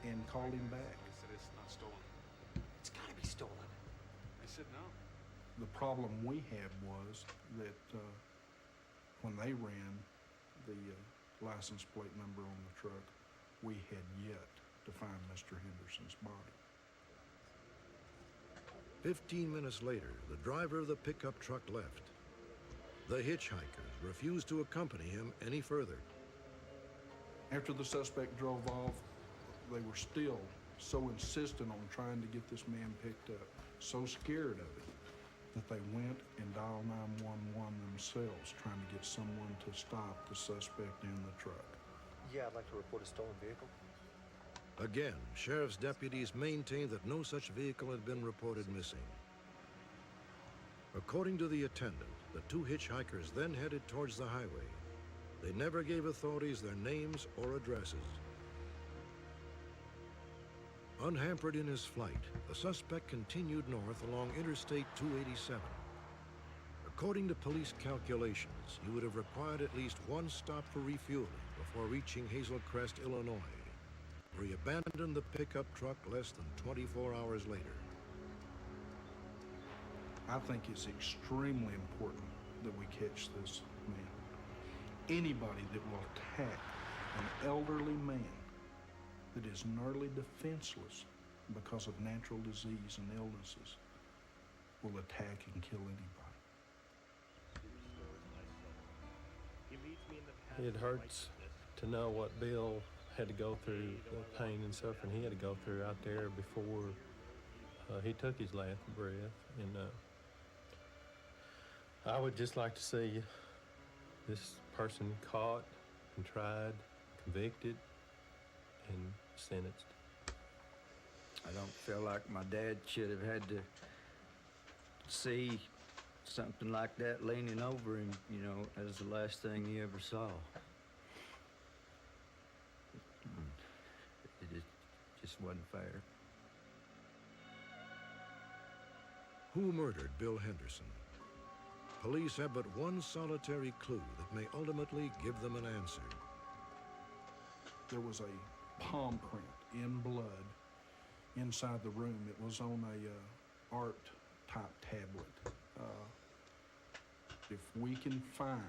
and called him back. He said it's not stolen. It's gotta be stolen. I said no. The problem we had was that when they ran the license plate number on the truck, we had yet to find Mr. Henderson's body. 15 minutes later, the driver of the pickup truck left. The hitchhikers refused to accompany him any further. After the suspect drove off, they were still so insistent on trying to get this man picked up, so scared of it, that they went and dialed 911 themselves, trying to get someone to stop the suspect in the truck. Yeah, I'd like to report a stolen vehicle. Again, sheriff's deputies maintained that no such vehicle had been reported missing. According to the attendant, the 2 hitchhikers then headed towards the highway. They never gave authorities their names or addresses. Unhampered in his flight, the suspect continued north along Interstate 287. According to police calculations, he would have required at least 1 stop for refueling before reaching Hazel Crest, Illinois, where he abandoned the pickup truck less than 24 hours later. I think it's extremely important that we catch this man. Anybody that will attack an elderly man that is nearly defenseless because of natural disease and illnesses will attack and kill anybody. It hurts to know what Bill had to go through, the pain and suffering he had to go through out there before he took his last breath. And I would just like to see this person caught and tried, convicted, and sentenced. I don't feel like my dad should have had to see something like that leaning over him, you know, as the last thing he ever saw. It just wasn't fair. Who murdered Bill Henderson? Police have but one solitary clue that may ultimately give them an answer. There was a palm print in blood inside the room. It was on a art-type tablet. If we can find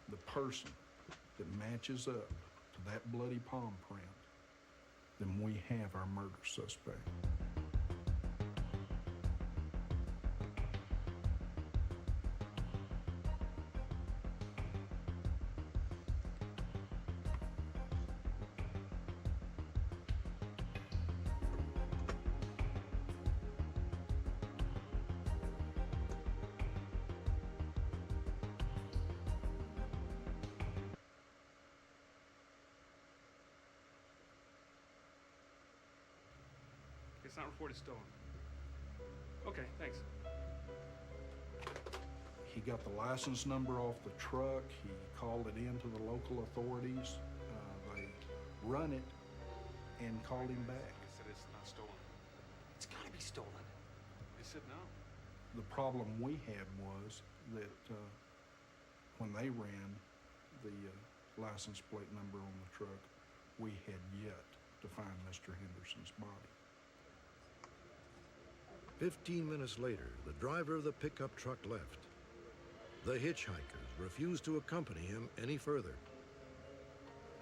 the person that matches up to that bloody palm print, then we have our murder suspect. It's not reported stolen. Okay, thanks. He got the license number off the truck. He called it in to the local authorities. They run it and called him back. They said it's not stolen. It's gotta be stolen. They said no. The problem we had was that when they ran the license plate number on the truck, we had yet to find Mr. Henderson's body. 15 minutes later, the driver of the pickup truck left. The hitchhikers refused to accompany him any further.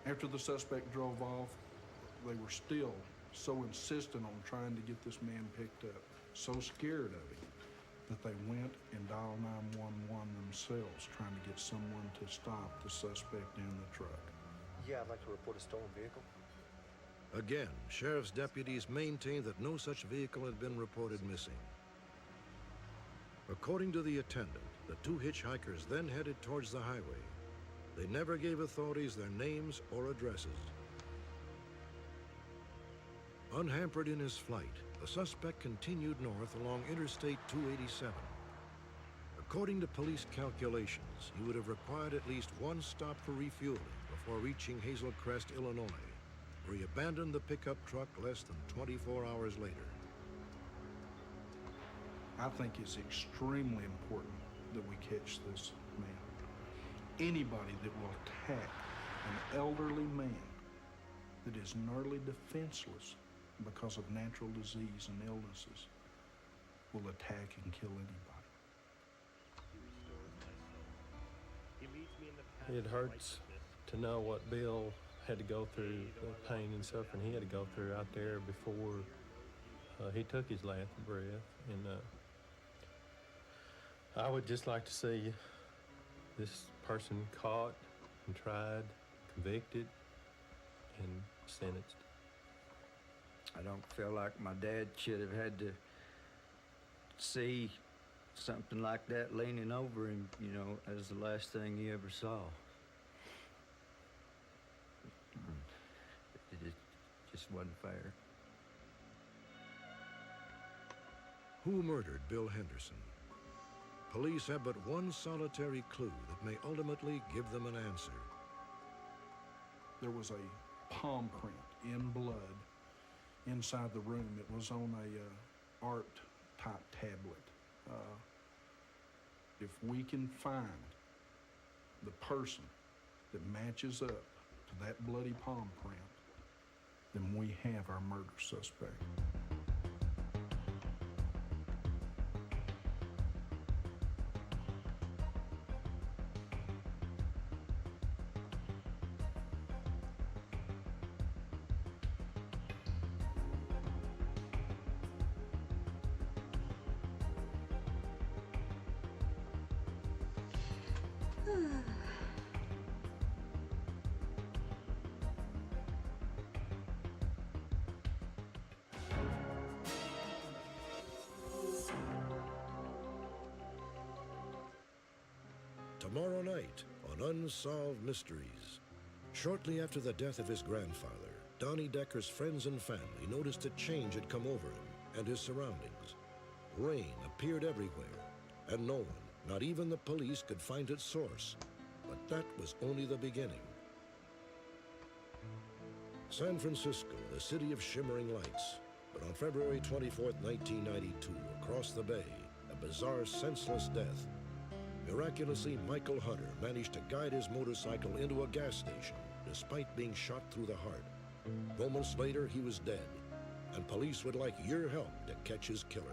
After the suspect drove off, they were still so insistent on trying to get this man picked up, so scared of him, that they went and dialed 911 themselves, trying to get someone to stop the suspect in the truck. Yeah, I'd like to report a stolen vehicle. Again, sheriff's deputies maintained that no such vehicle had been reported missing. According to the attendant, the two hitchhikers then headed towards the highway. They never gave authorities their names or addresses. Unhampered in his flight, the suspect continued north along Interstate 287. According to police calculations, he would have required at least one stop for refueling before reaching Hazel Crest, Illinois, where he abandoned the pickup truck less than 24 hours later. I think it's extremely important that we catch this man. Anybody that will attack an elderly man that is nearly defenseless because of natural disease and illnesses will attack and kill anybody. It hurts to know what Bill had to go through, the pain and suffering he had to go through out there before he took his last breath. And I would just like to see this person caught and tried, convicted, and sentenced. I don't feel like my dad should have had to see something like that leaning over him, you know, as the last thing he ever saw. It just wasn't fair. Who murdered Bill Henderson? Police have but one solitary clue that may ultimately give them an answer. There was a palm print in blood inside the room. It was on a art-type tablet. If we can find the person that matches up to that bloody palm print, then we have our murder suspect. Tomorrow night on Unsolved Mysteries. Shortly after the death of his grandfather, Donnie Decker's friends and family noticed a change had come over him and his surroundings. Rain appeared everywhere, and no one, not even the police, could find its source. But that was only the beginning. San Francisco, the city of shimmering lights. But on February 24th, 1992, across the bay, a bizarre, senseless death. Miraculously, Michael Hunter managed to guide his motorcycle into a gas station, despite being shot through the heart. Moments later, he was dead, and police would like your help to catch his killer.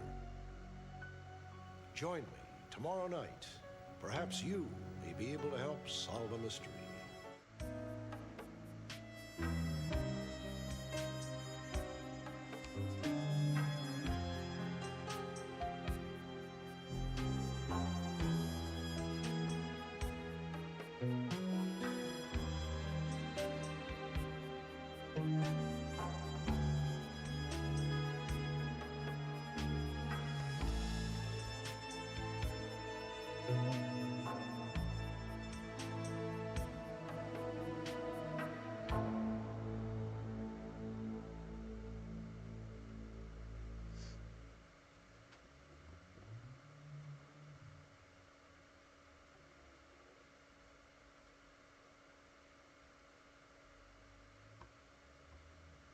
Join me tomorrow night. Perhaps you may be able to help solve a mystery.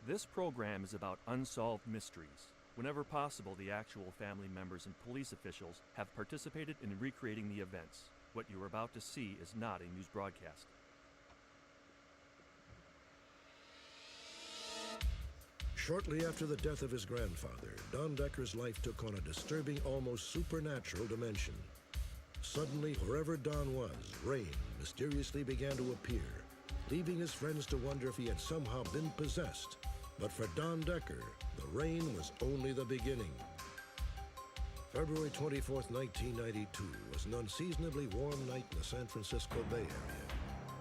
This program is about unsolved mysteries. Whenever possible, the actual family members and police officials have participated in recreating the events. What you are about to see is not a news broadcast. Shortly after the death of his grandfather, Don Decker's life took on a disturbing, almost supernatural dimension. Suddenly, wherever Don was, rain mysteriously began to appear, leaving his friends to wonder if he had somehow been possessed. But for Don Decker, the rain was only the beginning. February 24th, 1992 was an unseasonably warm night in the San Francisco Bay Area.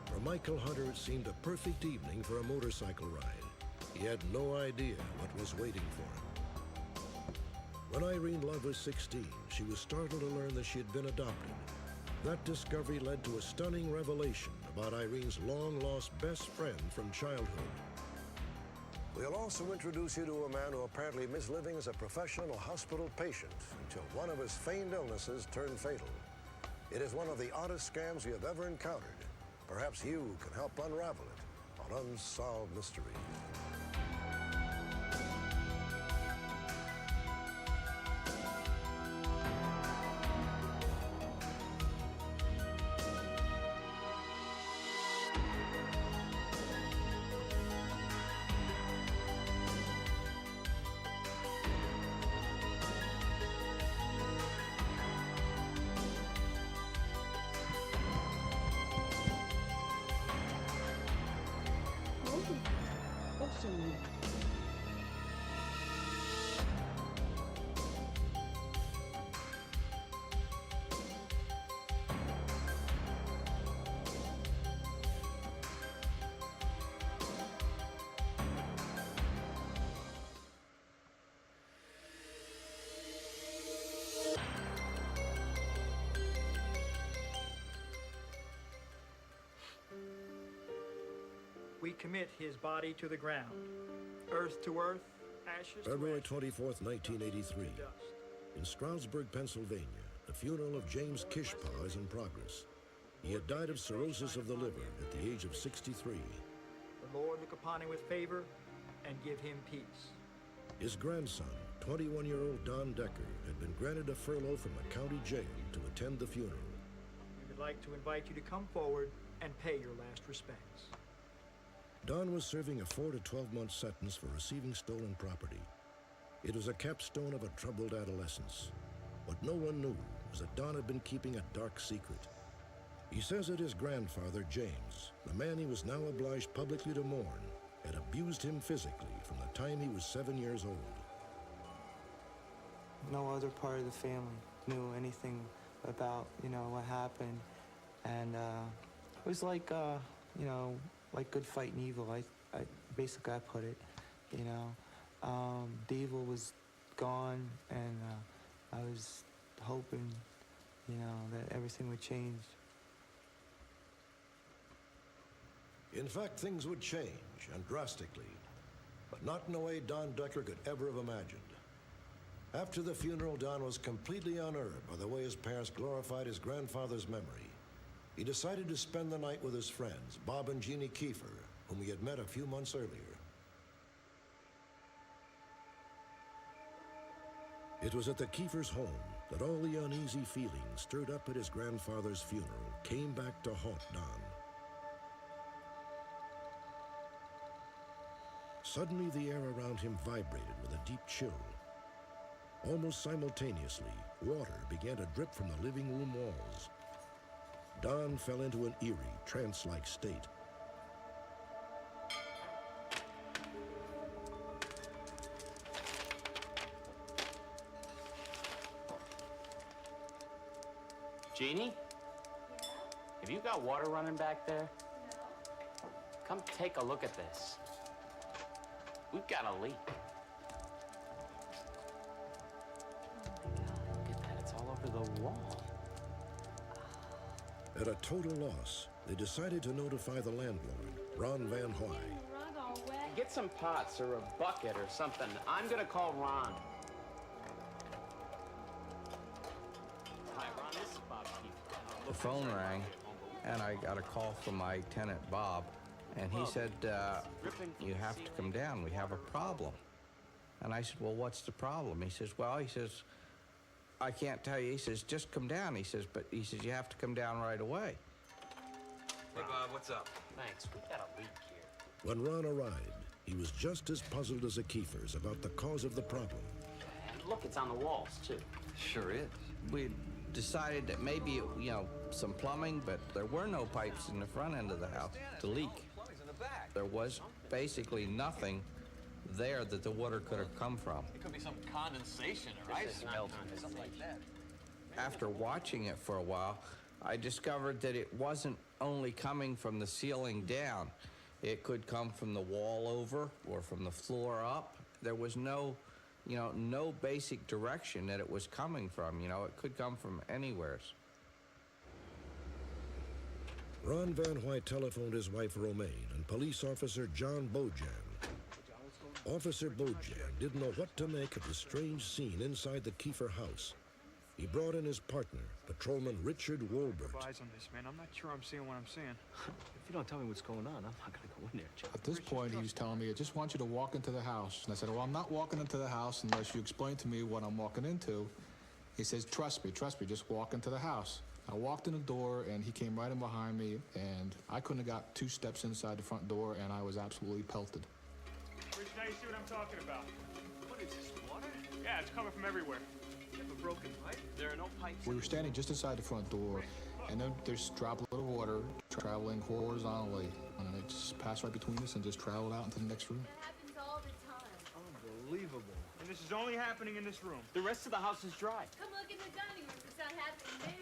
For Michael Hunter, it seemed a perfect evening for a motorcycle ride. He had no idea what was waiting for him. When Irene Love was 16, she was startled to learn that she had been adopted. That discovery led to a stunning revelation about Irene's long-lost best friend from childhood. We'll also introduce you to a man who apparently missed living as a professional hospital patient until one of his feigned illnesses turned fatal. It is one of the oddest scams we have ever encountered. Perhaps you can help unravel it on Unsolved Mysteries. We commit his body to the ground, earth to earth, ashes to February ashes. 24th, 1983. In Stroudsburg, Pennsylvania, the funeral of James Kishpaw is in progress. He had died of cirrhosis of the liver at the age of 63. The Lord look upon him with favor and give him peace. His grandson, 21-year-old Don Decker, had been granted a furlough from the county jail to attend the funeral. We would like to invite you to come forward and pay your last respects. Don was serving a 4 to 12-month sentence for receiving stolen property. It was a capstone of a troubled adolescence. What no one knew was that Don had been keeping a dark secret. He says that his grandfather, James, the man he was now obliged publicly to mourn, had abused him physically from the time he was 7 years old. No other part of the family knew anything about, what happened. And it was like, you know, like good fighting evil. Basically, I put it, you know. The evil was gone, and I was hoping, you know, that everything would change. In fact, things would change, and drastically, but not in a way Don Decker could ever have imagined. After the funeral, Don was completely unnerved by the way his parents glorified his grandfather's memory. He decided to spend the night with his friends, Bob and Jeannie Kiefer, whom he had met a few months earlier. It was at the Kiefers' home that all the uneasy feelings stirred up at his grandfather's funeral came back to haunt Don. Suddenly, the air around him vibrated with a deep chill. Almost simultaneously, water began to drip from the living room walls. Don fell into an eerie, trance-like state. Jeannie? Have you got water running back there? No. Come take a look at this. We've got a leak. Oh my God, look at that. It's all over the wall. At a total loss, they decided to notify the landlord, Ron Van Hoy. Get some pots or a bucket or something. I'm gonna call Ron. Hi, Ron, this is Bob Kiefer. The phone rang, and I got a call from my tenant, Bob, and he said, you have to come down. We have a problem. And I said, well, what's the problem? He says, well, I can't tell you. He says, just come down. He says, but he says, you have to come down right away. Hey, Bob, what's up? Thanks, we got a leak here. When Ron arrived, he was just as puzzled as the Kiefers about the cause of the problem. And look, it's on the walls, too. Sure is. We decided that maybe, you know, some plumbing, but there were no pipes in the front end of the house to leak. There was basically nothing there that the water could have come from. It could be some condensation or ice melting or something like that. After watching it for a while, I discovered that it wasn't only coming from the ceiling down. It could come from the wall over or from the floor up. There was no, you know, no basic direction that it was coming from. You know, it could come from anywhere. Ron Van Hoy telephoned his wife Romaine and police officer John Bojan. Officer Bojan didn't know what to make of the strange scene inside the Kiefer house. He brought in his partner, Patrolman Richard Wolbert. Eyes on this, man. I'm not sure I'm seeing what I'm seeing. If you don't tell me what's going on, I'm not gonna go in there, Joe. At this point, he was telling me, I just want you to walk into the house. And I said, well, I'm not walking into the house unless you explain to me what I'm walking into. He says, trust me, just walk into the house. I walked in the door, and he came right in behind me, and I couldn't have got 2 steps inside the front door, and I was absolutely pelted. Rich, now you see what I'm talking about. What is this, water? Yeah, it's coming from everywhere. You have a broken pipe? There are no pipes. We were standing just inside the front door, and then there's a droplet of water traveling horizontally, and it just passed right between us and just traveled out into the next room. It happens all the time. Unbelievable. And this is only happening in this room. The rest of the house is dry. Come look in the dining room. It's not happening there.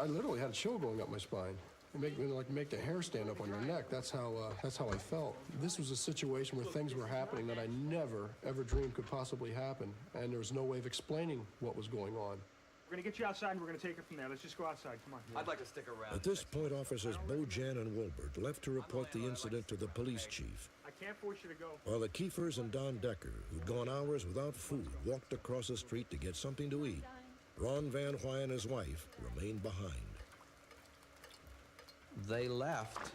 I literally had a chill going up my spine. It make the hair stand up on your neck. That's how I felt. This was a situation where things were happening that I never, ever dreamed could possibly happen, and there was no way of explaining what was going on. We're gonna get you outside and we're gonna take it from there. Let's just go outside. Come on. I'd like to stick around. At this point, officers Bojan and Wolbert left to report the incident to the police chief. I can't force you to go. While the Kiefers and Don Decker, who'd gone hours without food, walked across the street to get something to eat, Ron Van Hoy and his wife remained behind. They left,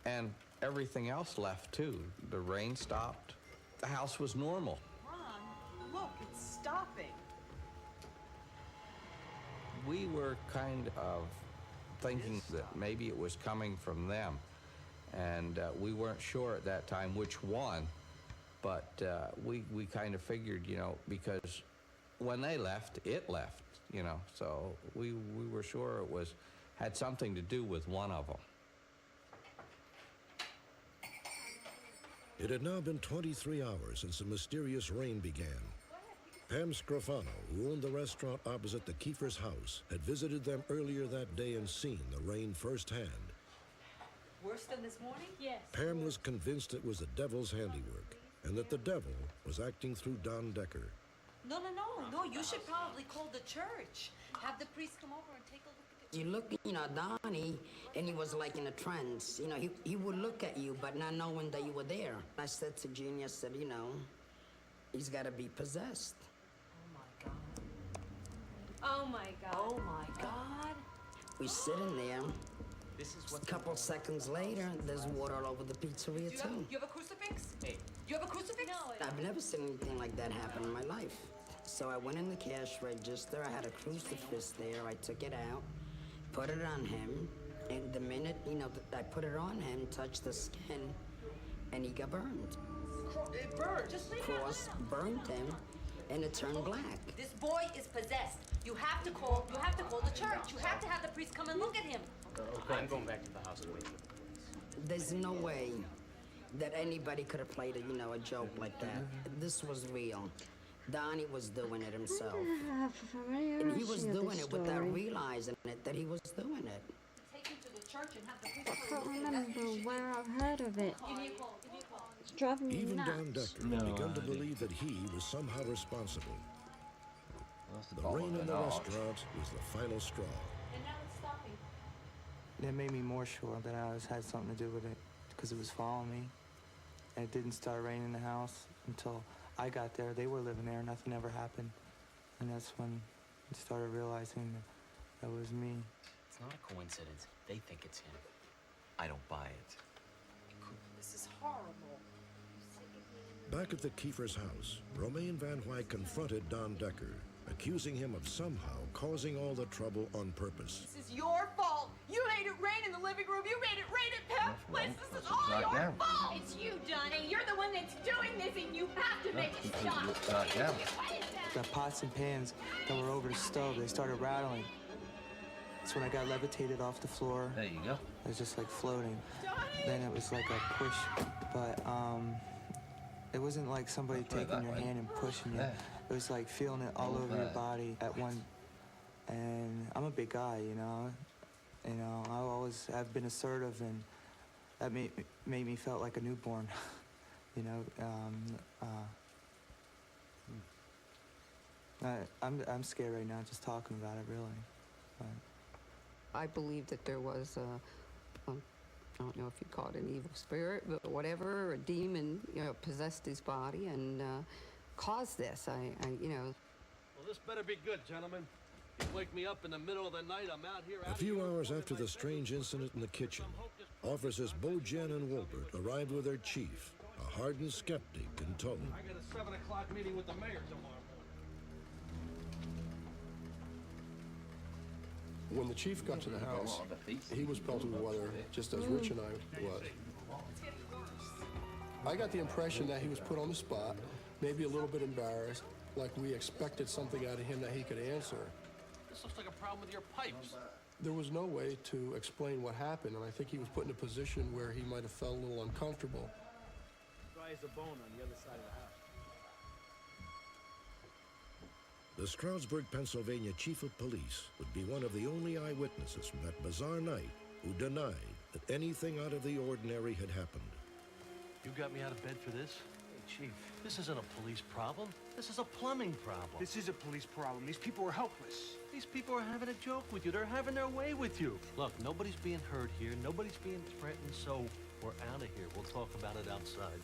and everything else left too. The rain stopped. The house was normal. Ron, look, it's stopping. We were kind of thinking that maybe it was coming from them, and we weren't sure at that time which one, but we kind of figured, you know, because when they left, it left, you know, so we were sure it had something to do with one of them. It had now been 23 hours since the mysterious rain began. Pam Scrofano, who owned the restaurant opposite the Kiefer's house, had visited them earlier that day and seen the rain firsthand. Worse than this morning? Yes. Pam was convinced it was the devil's handiwork, and that the devil was acting through Don Decker. No. You should probably call the church. Have the priest come over and take a look at You look, Donnie, and he was like in a trance. He would look at you, but not knowing that you were there. I said to Jeannie, I said, he's got to be possessed. Oh my God. Oh my God. We sitting there. A couple seconds later, there's water all over the pizzeria, too. You have a crucifix? Hey. You have a crucifix? No. I've never seen anything like that happen in my life. So I went in the cash register. I had a crucifix there. I took it out, put it on him, and the minute, I put it on him, touched the skin, and he got burned. It burned. Just leave Cross burned him, and it turned black. This boy is possessed. You have to call the church. You have to have the priest come and look at him. I'm going back to the house and waiting for the police. There's no way that anybody could have played a joke like that. This was real. Donnie was doing it himself. And he was doing it without realizing it, that he was doing it. Take him to the church and have the priest I can't remember where I've heard of it. Give me a call. It's driving me Even nuts. Don Decker had begun to believe that he was somehow responsible. The rain in the restaurant was the final straw. And now it's stopping. That made me more sure that I had something to do with it, because it was following me. And it didn't start raining in the house until I got there. They were living there. Nothing ever happened. And that's when I started realizing that was me. It's not a coincidence. They think it's him. I don't buy it. This is horrible. Back at the Kiefer's house, Romaine Van Wyck confronted Don Decker, accusing him of somehow causing all the trouble on purpose. This is your fault. You made it rain in the living room. You made it rain at Pep's place. This is all your fault. It's you, Donnie. You're the one that's doing this, and you have to make it stop. The pots and pans that were over the stove, they started rattling. That's when I got levitated off the floor. There you go. It was just like floating. Then it was like a push, but it wasn't like somebody taking your hand and pushing you. It was like feeling it all over your body at one. And I'm a big guy, I've been assertive, and that made me felt like a newborn. I'm scared right now just talking about it, really. But I believe that there was I don't know if you call it an evil spirit, but whatever, a demon, possessed his body and caused this. Well, this better be good, gentlemen. You wake me up in the middle of the night, I'm out here. A few hours after the strange incident in the kitchen, officers Bojan and Wolbert arrived with their chief, a hardened skeptic in tow. I got a 7 o'clock meeting with the mayor tomorrow. When the chief got to the house, he was pelted with weather, just as Rich and I was. I got the impression that he was put on the spot, maybe a little bit embarrassed, like we expected something out of him that he could answer. This looks like a problem with your pipes. There was no way to explain what happened, and I think he was put in a position where he might have felt a little uncomfortable. Dry as a bone on the other side of the house. The Stroudsburg, Pennsylvania chief of police would be one of the only eyewitnesses from that bizarre night who denied that anything out of the ordinary had happened. You got me out of bed for this? Hey, Chief, this isn't a police problem. This is a plumbing problem. This is a police problem. These people are helpless. These people are having a joke with you. They're having their way with you. Look, nobody's being hurt here. Nobody's being threatened, so we're out of here. We'll talk about it outside.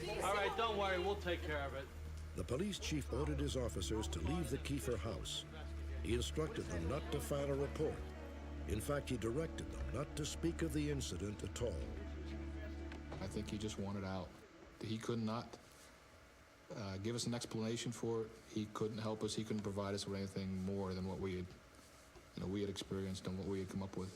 Okay? All right, don't worry. We'll take care of it. The police chief ordered his officers to leave the Kiefer house. He instructed them not to file a report. In fact, he directed them not to speak of the incident at all. I think he just wanted out. He could not give us an explanation for it. He couldn't help us. He couldn't provide us with anything more than what we had experienced and what we had come up with.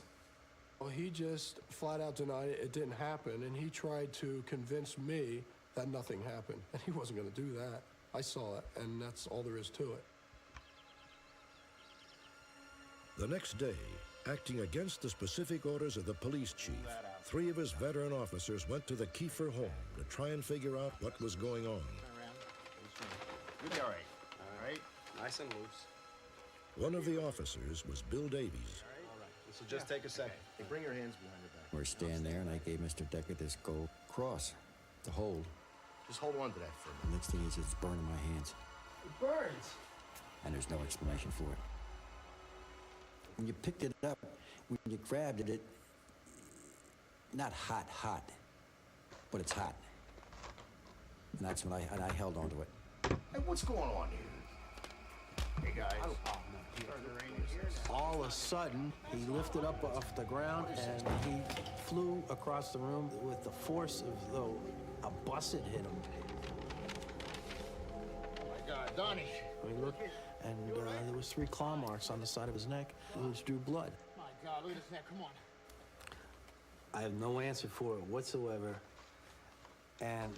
Well, he just flat out denied it didn't happen, and he tried to convince me that nothing happened, and he wasn't going to do that. I saw it, and that's all there is to it. The next day, acting against the specific orders of the police chief, 3 of his veteran officers went to the Kiefer home to try and figure out what was going on. You'll be all right. All right? Nice and loose. One of the officers was Bill Davies. All right. This will just take a second. Hey, bring your hands behind your back. We're standing there, and I gave Mr. Decker this gold cross to hold. Just hold on to that for a The minute. next thing is it's burning my hands, It burns. and there's no explanation for it. When you picked it up, when you grabbed it, not hot, but it's hot. And that's when I held on to it. Hey, what's going on here? Hey, guys. All of a sudden, he lifted up off the ground and he flew across the room with the force of though a bus had hit him. Oh, my God. Donnie. We looked, and there was 3 claw marks on the side of his neck, which drew blood. My God, look at his neck. Come on. I have no answer for it whatsoever, and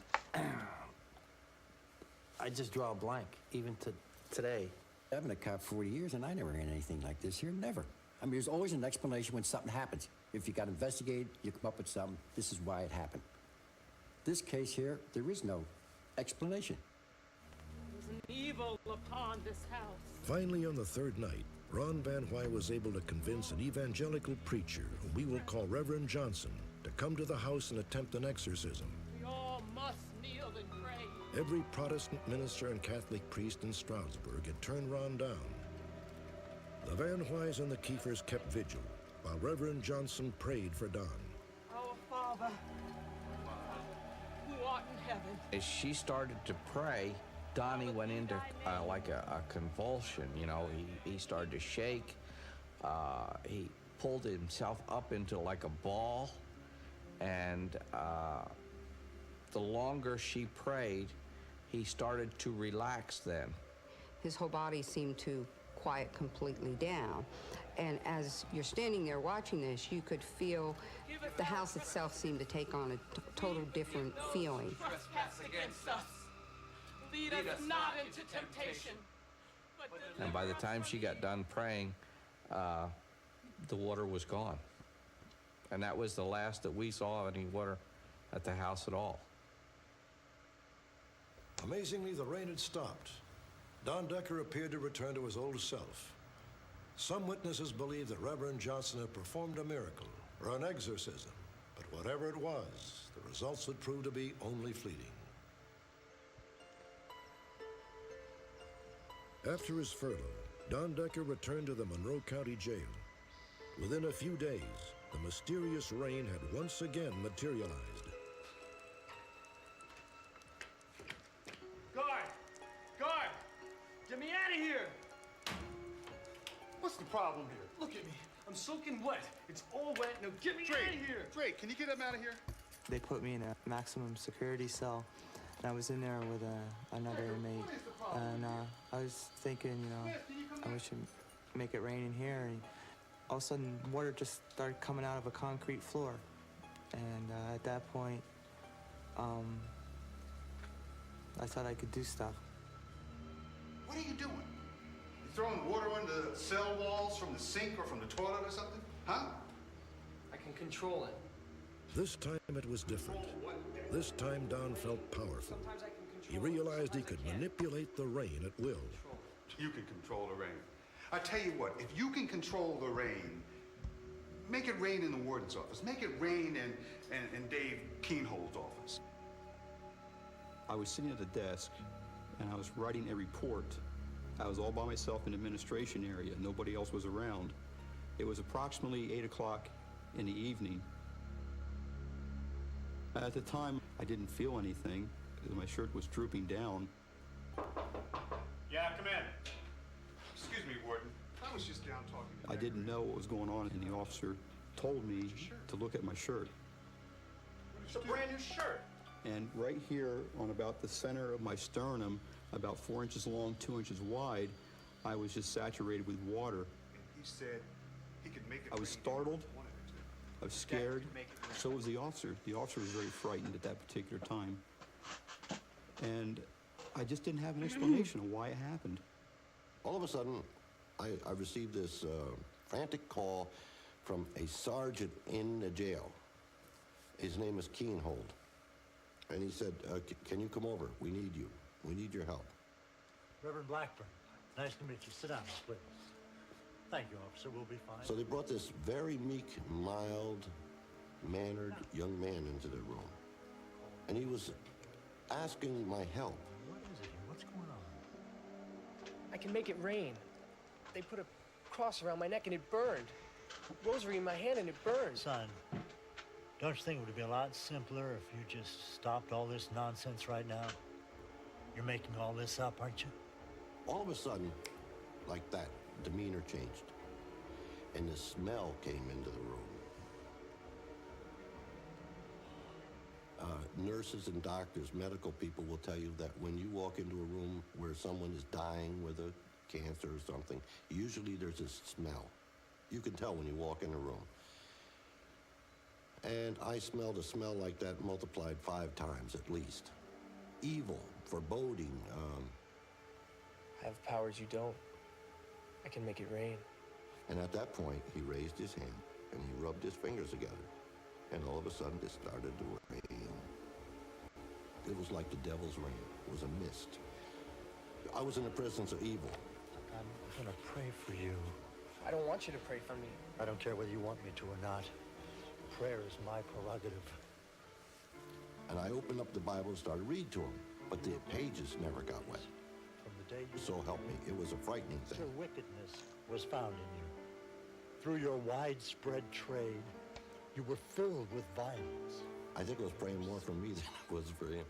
I just draw a blank, even to today. I've been a cop 40 years, and I never ran anything like this here, never. I mean, there's always an explanation when something happens. If you got to investigate, you come up with something, this is why it happened. This case here, there is no explanation. There's an evil upon this house. Finally, on the third night, Ron Van Wy was able to convince an evangelical preacher, whom we will call Reverend Johnson, to come to the house and attempt an exorcism. We all must kneel and pray. Every Protestant minister and Catholic priest in Stroudsburg had turned Ron down. The Van Wys and the Kiefers kept vigil, while Reverend Johnson prayed for Don. Our Father, who art in heaven. As she started to pray, Donnie went into like a convulsion, you know. He started to shake. He pulled himself up into like a ball. And the longer she prayed, he started to relax then. His whole body seemed to quiet completely down. And as you're standing there watching this, you could feel the house itself seemed to take on a total different feeling. Trespass against us. Lead us not into temptation. And by the time she got done praying, the water was gone. And that was the last that we saw of any water at the house at all. Amazingly, the rain had stopped. Don Decker appeared to return to his old self. Some witnesses believe that Reverend Johnson had performed a miracle or an exorcism, but whatever it was, the results would prove to be only fleeting. After his furlough, Don Decker returned to the Monroe County Jail. Within a few days, the mysterious rain had once again materialized. Guard! Guard! Get me out of here! What's the problem here? Look at me. I'm soaking wet. It's all wet. Now get me out of here! Drake, can you get him out of here? They put me in a maximum security cell, and I was in there with another inmate. And I was thinking, you know, I wish I'd make it rain in here. And all of a sudden, water just started coming out of a concrete floor. And at that point, I thought I could do stuff. What are you doing? You throwing water into the cell walls from the sink or from the toilet or something? Huh? I can control it. This time it was different. This time Don felt powerful. He realized he could manipulate the rain at will. You can control the rain. I tell you what, if you can control the rain, make it rain in the warden's office. Make it rain in Dave Keenhold's office. I was sitting at the desk, and I was writing a report. I was all by myself in the administration area. Nobody else was around. It was approximately 8 o'clock in the evening. At the time, I didn't feel anything. My shirt was drooping down. Yeah, come in. Excuse me, Warden. I was just down talking to I didn't know what was going on, and the officer told me to look at my shirt. It's a brand new shirt. And right here, on about the center of my sternum, about 4 inches long, 2 inches wide, I was just saturated with water. He said he could make it I was startled. I was scared. So was the officer. The officer was very frightened at that particular time. And I just didn't have an explanation of why it happened. All of a sudden, I received this frantic call from a sergeant in the jail. His name is Keenhold. And he said, can you come over? We need you. We need your help. Reverend Blackburn. Nice to meet you. Sit down, please. Thank you, officer. We'll be fine. So they brought this very meek, mild-mannered young man into the room. And he was asking my help. What is it here? What's going on? I can make it rain. They put a cross around my neck and it burned. Rosary in my hand and it burned. Son, don't you think it would be a lot simpler if you just stopped all this nonsense right now? You're making all this up, aren't you? All of a sudden, like that, demeanor changed. And the smell came into the room. Nurses and doctors, medical people will tell you that when you walk into a room where someone is dying with a cancer or something, usually there's a smell. You can tell when you walk in a room. And I smelled a smell like that multiplied 5 times at least. Evil, foreboding. I have powers you don't. I can make it rain. And at that point, he raised his hand and he rubbed his fingers together. And all of a sudden, it started to rain. It was like the devil's rain. It was a mist. I was in the presence of evil. I'm gonna pray for you. I don't want you to pray for me. I don't care whether you want me to or not. Prayer is my prerogative. And I opened up the Bible and started reading to him, but the pages never got wet. From the day you... So help me, it was a frightening thing. Your wickedness was found in you. Through your widespread trade, you were filled with violence. I think it was praying more for me than it was for him.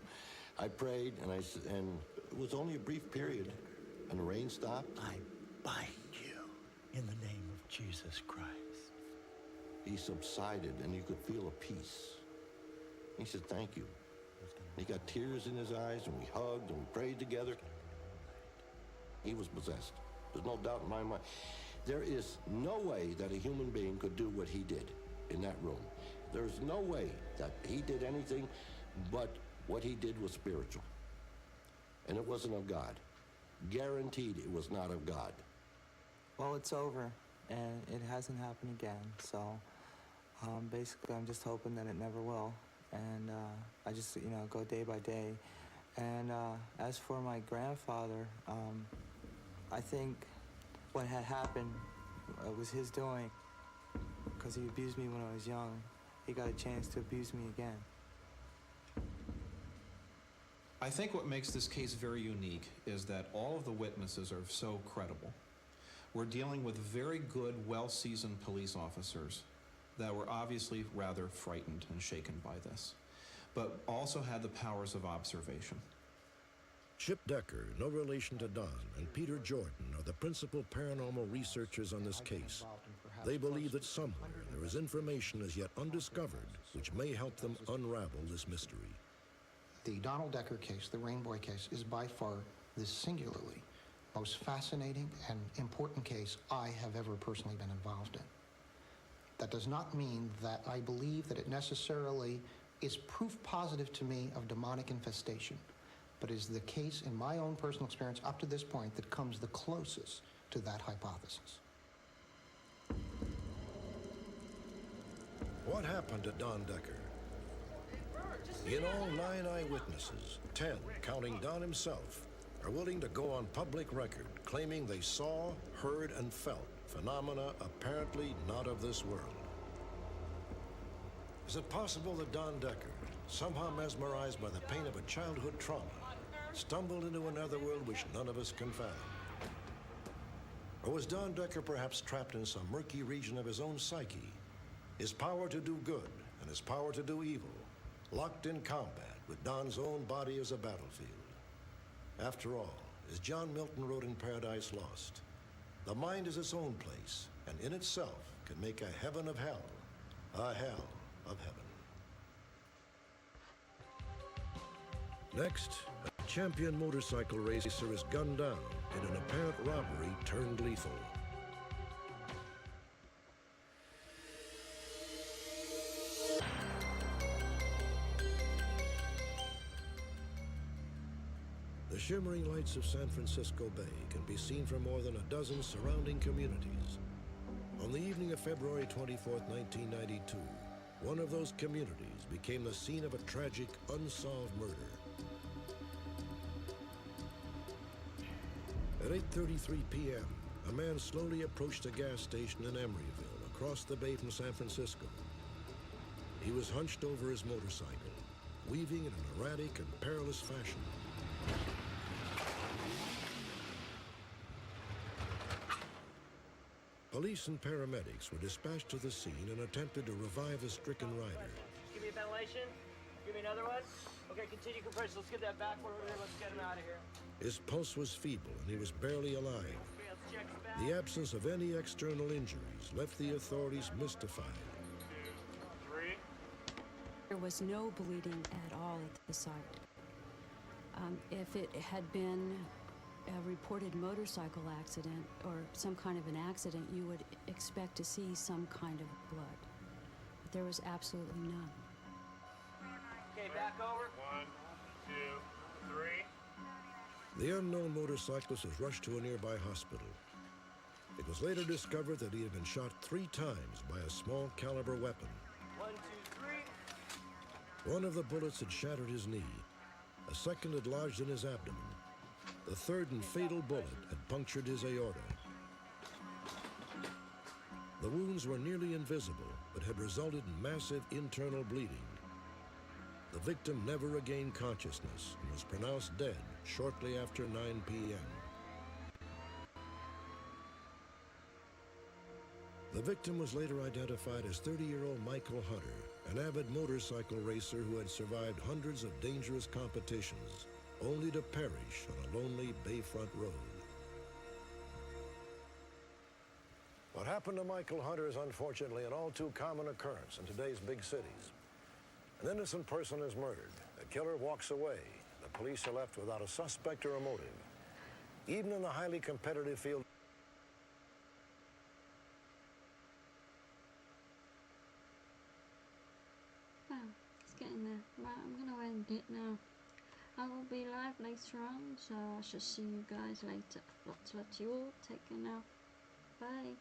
I prayed, and it was only a brief period, and the rain stopped. I bind you in the name of Jesus Christ. He subsided, and you could feel a peace. He said, thank you. He got tears in his eyes, and we hugged, and we prayed together. He was possessed. There's no doubt in my mind. There is no way that a human being could do what he did in that room. There's no way that he did anything, but what he did was spiritual. And it wasn't of God. Guaranteed it was not of God. Well, it's over, and it hasn't happened again. So basically, I'm just hoping that it never will. And I just, go day by day. And as for my grandfather, I think what had happened was his doing, because he abused me when I was young. He got a chance to abuse me again. I think what makes this case very unique is that all of the witnesses are so credible. We're dealing with very good, well-seasoned police officers that were obviously rather frightened and shaken by this, but also had the powers of observation. Chip Decker, no relation to Don, and Peter Jordan are the principal paranormal researchers on this case. They believe that somewhere there is information as yet undiscovered which may help them unravel this mystery. The Donald Decker case, the Rainboy case, is by far the singularly most fascinating and important case I have ever personally been involved in. That does not mean that I believe that it necessarily is proof positive to me of demonic infestation, but is the case in my own personal experience up to this point that comes the closest to that hypothesis. What happened to Don Decker? In all, 9 eyewitnesses, 10, counting Don himself, are willing to go on public record claiming they saw, heard, and felt phenomena apparently not of this world. Is it possible that Don Decker, somehow mesmerized by the pain of a childhood trauma, stumbled into another world which none of us can fathom? Or was Don Decker perhaps trapped in some murky region of his own psyche, his power to do good and his power to do evil, locked in combat with Don's own body as a battlefield? After all, as John Milton wrote in Paradise Lost, the mind is its own place, and in itself can make a heaven of hell, a hell of heaven. Next, a champion motorcycle racer is gunned down in an apparent robbery turned lethal. The shimmering lights of San Francisco Bay can be seen from more than a dozen surrounding communities. On the evening of February 24th, 1992, one of those communities became the scene of a tragic, unsolved murder. At 8:33 p.m., a man slowly approached a gas station in Emeryville, across the bay from San Francisco. He was hunched over his motorcycle, weaving in an erratic and perilous fashion. Police and paramedics were dispatched to the scene and attempted to revive a stricken rider. Give me a ventilation. Give me another one. Okay, continue compression. Let's get that backward over here. Let's get him out of here. His pulse was feeble and he was barely alive. Okay, let's check his back. The absence of any external injuries left the authorities mystified. 2, 3. There was no bleeding at all at the site. If it had been a reported motorcycle accident or some kind of an accident, you would expect to see some kind of blood. But there was absolutely none. Okay, back over. 1, 2, 3. The unknown motorcyclist was rushed to a nearby hospital. It was later discovered that he had been shot 3 times by a small caliber weapon. 1, 2, 3. One of the bullets had shattered his knee. A second had lodged in his abdomen. The third and fatal bullet had punctured his aorta. The wounds were nearly invisible, but had resulted in massive internal bleeding. The victim never regained consciousness and was pronounced dead shortly after 9 p.m. The victim was later identified as 30-year-old Michael Hunter, an avid motorcycle racer who had survived hundreds of dangerous competitions, only to perish on a lonely Bayfront road. What happened to Michael Hunter is unfortunately an all too common occurrence in today's big cities. An innocent person is murdered, a killer walks away, the police are left without a suspect or a motive. Even in the highly competitive field. Wow, it's getting there. Right, I'm gonna end it now. I will be live later on, so I shall see you guys later. I'd like to let you all take care now. Bye.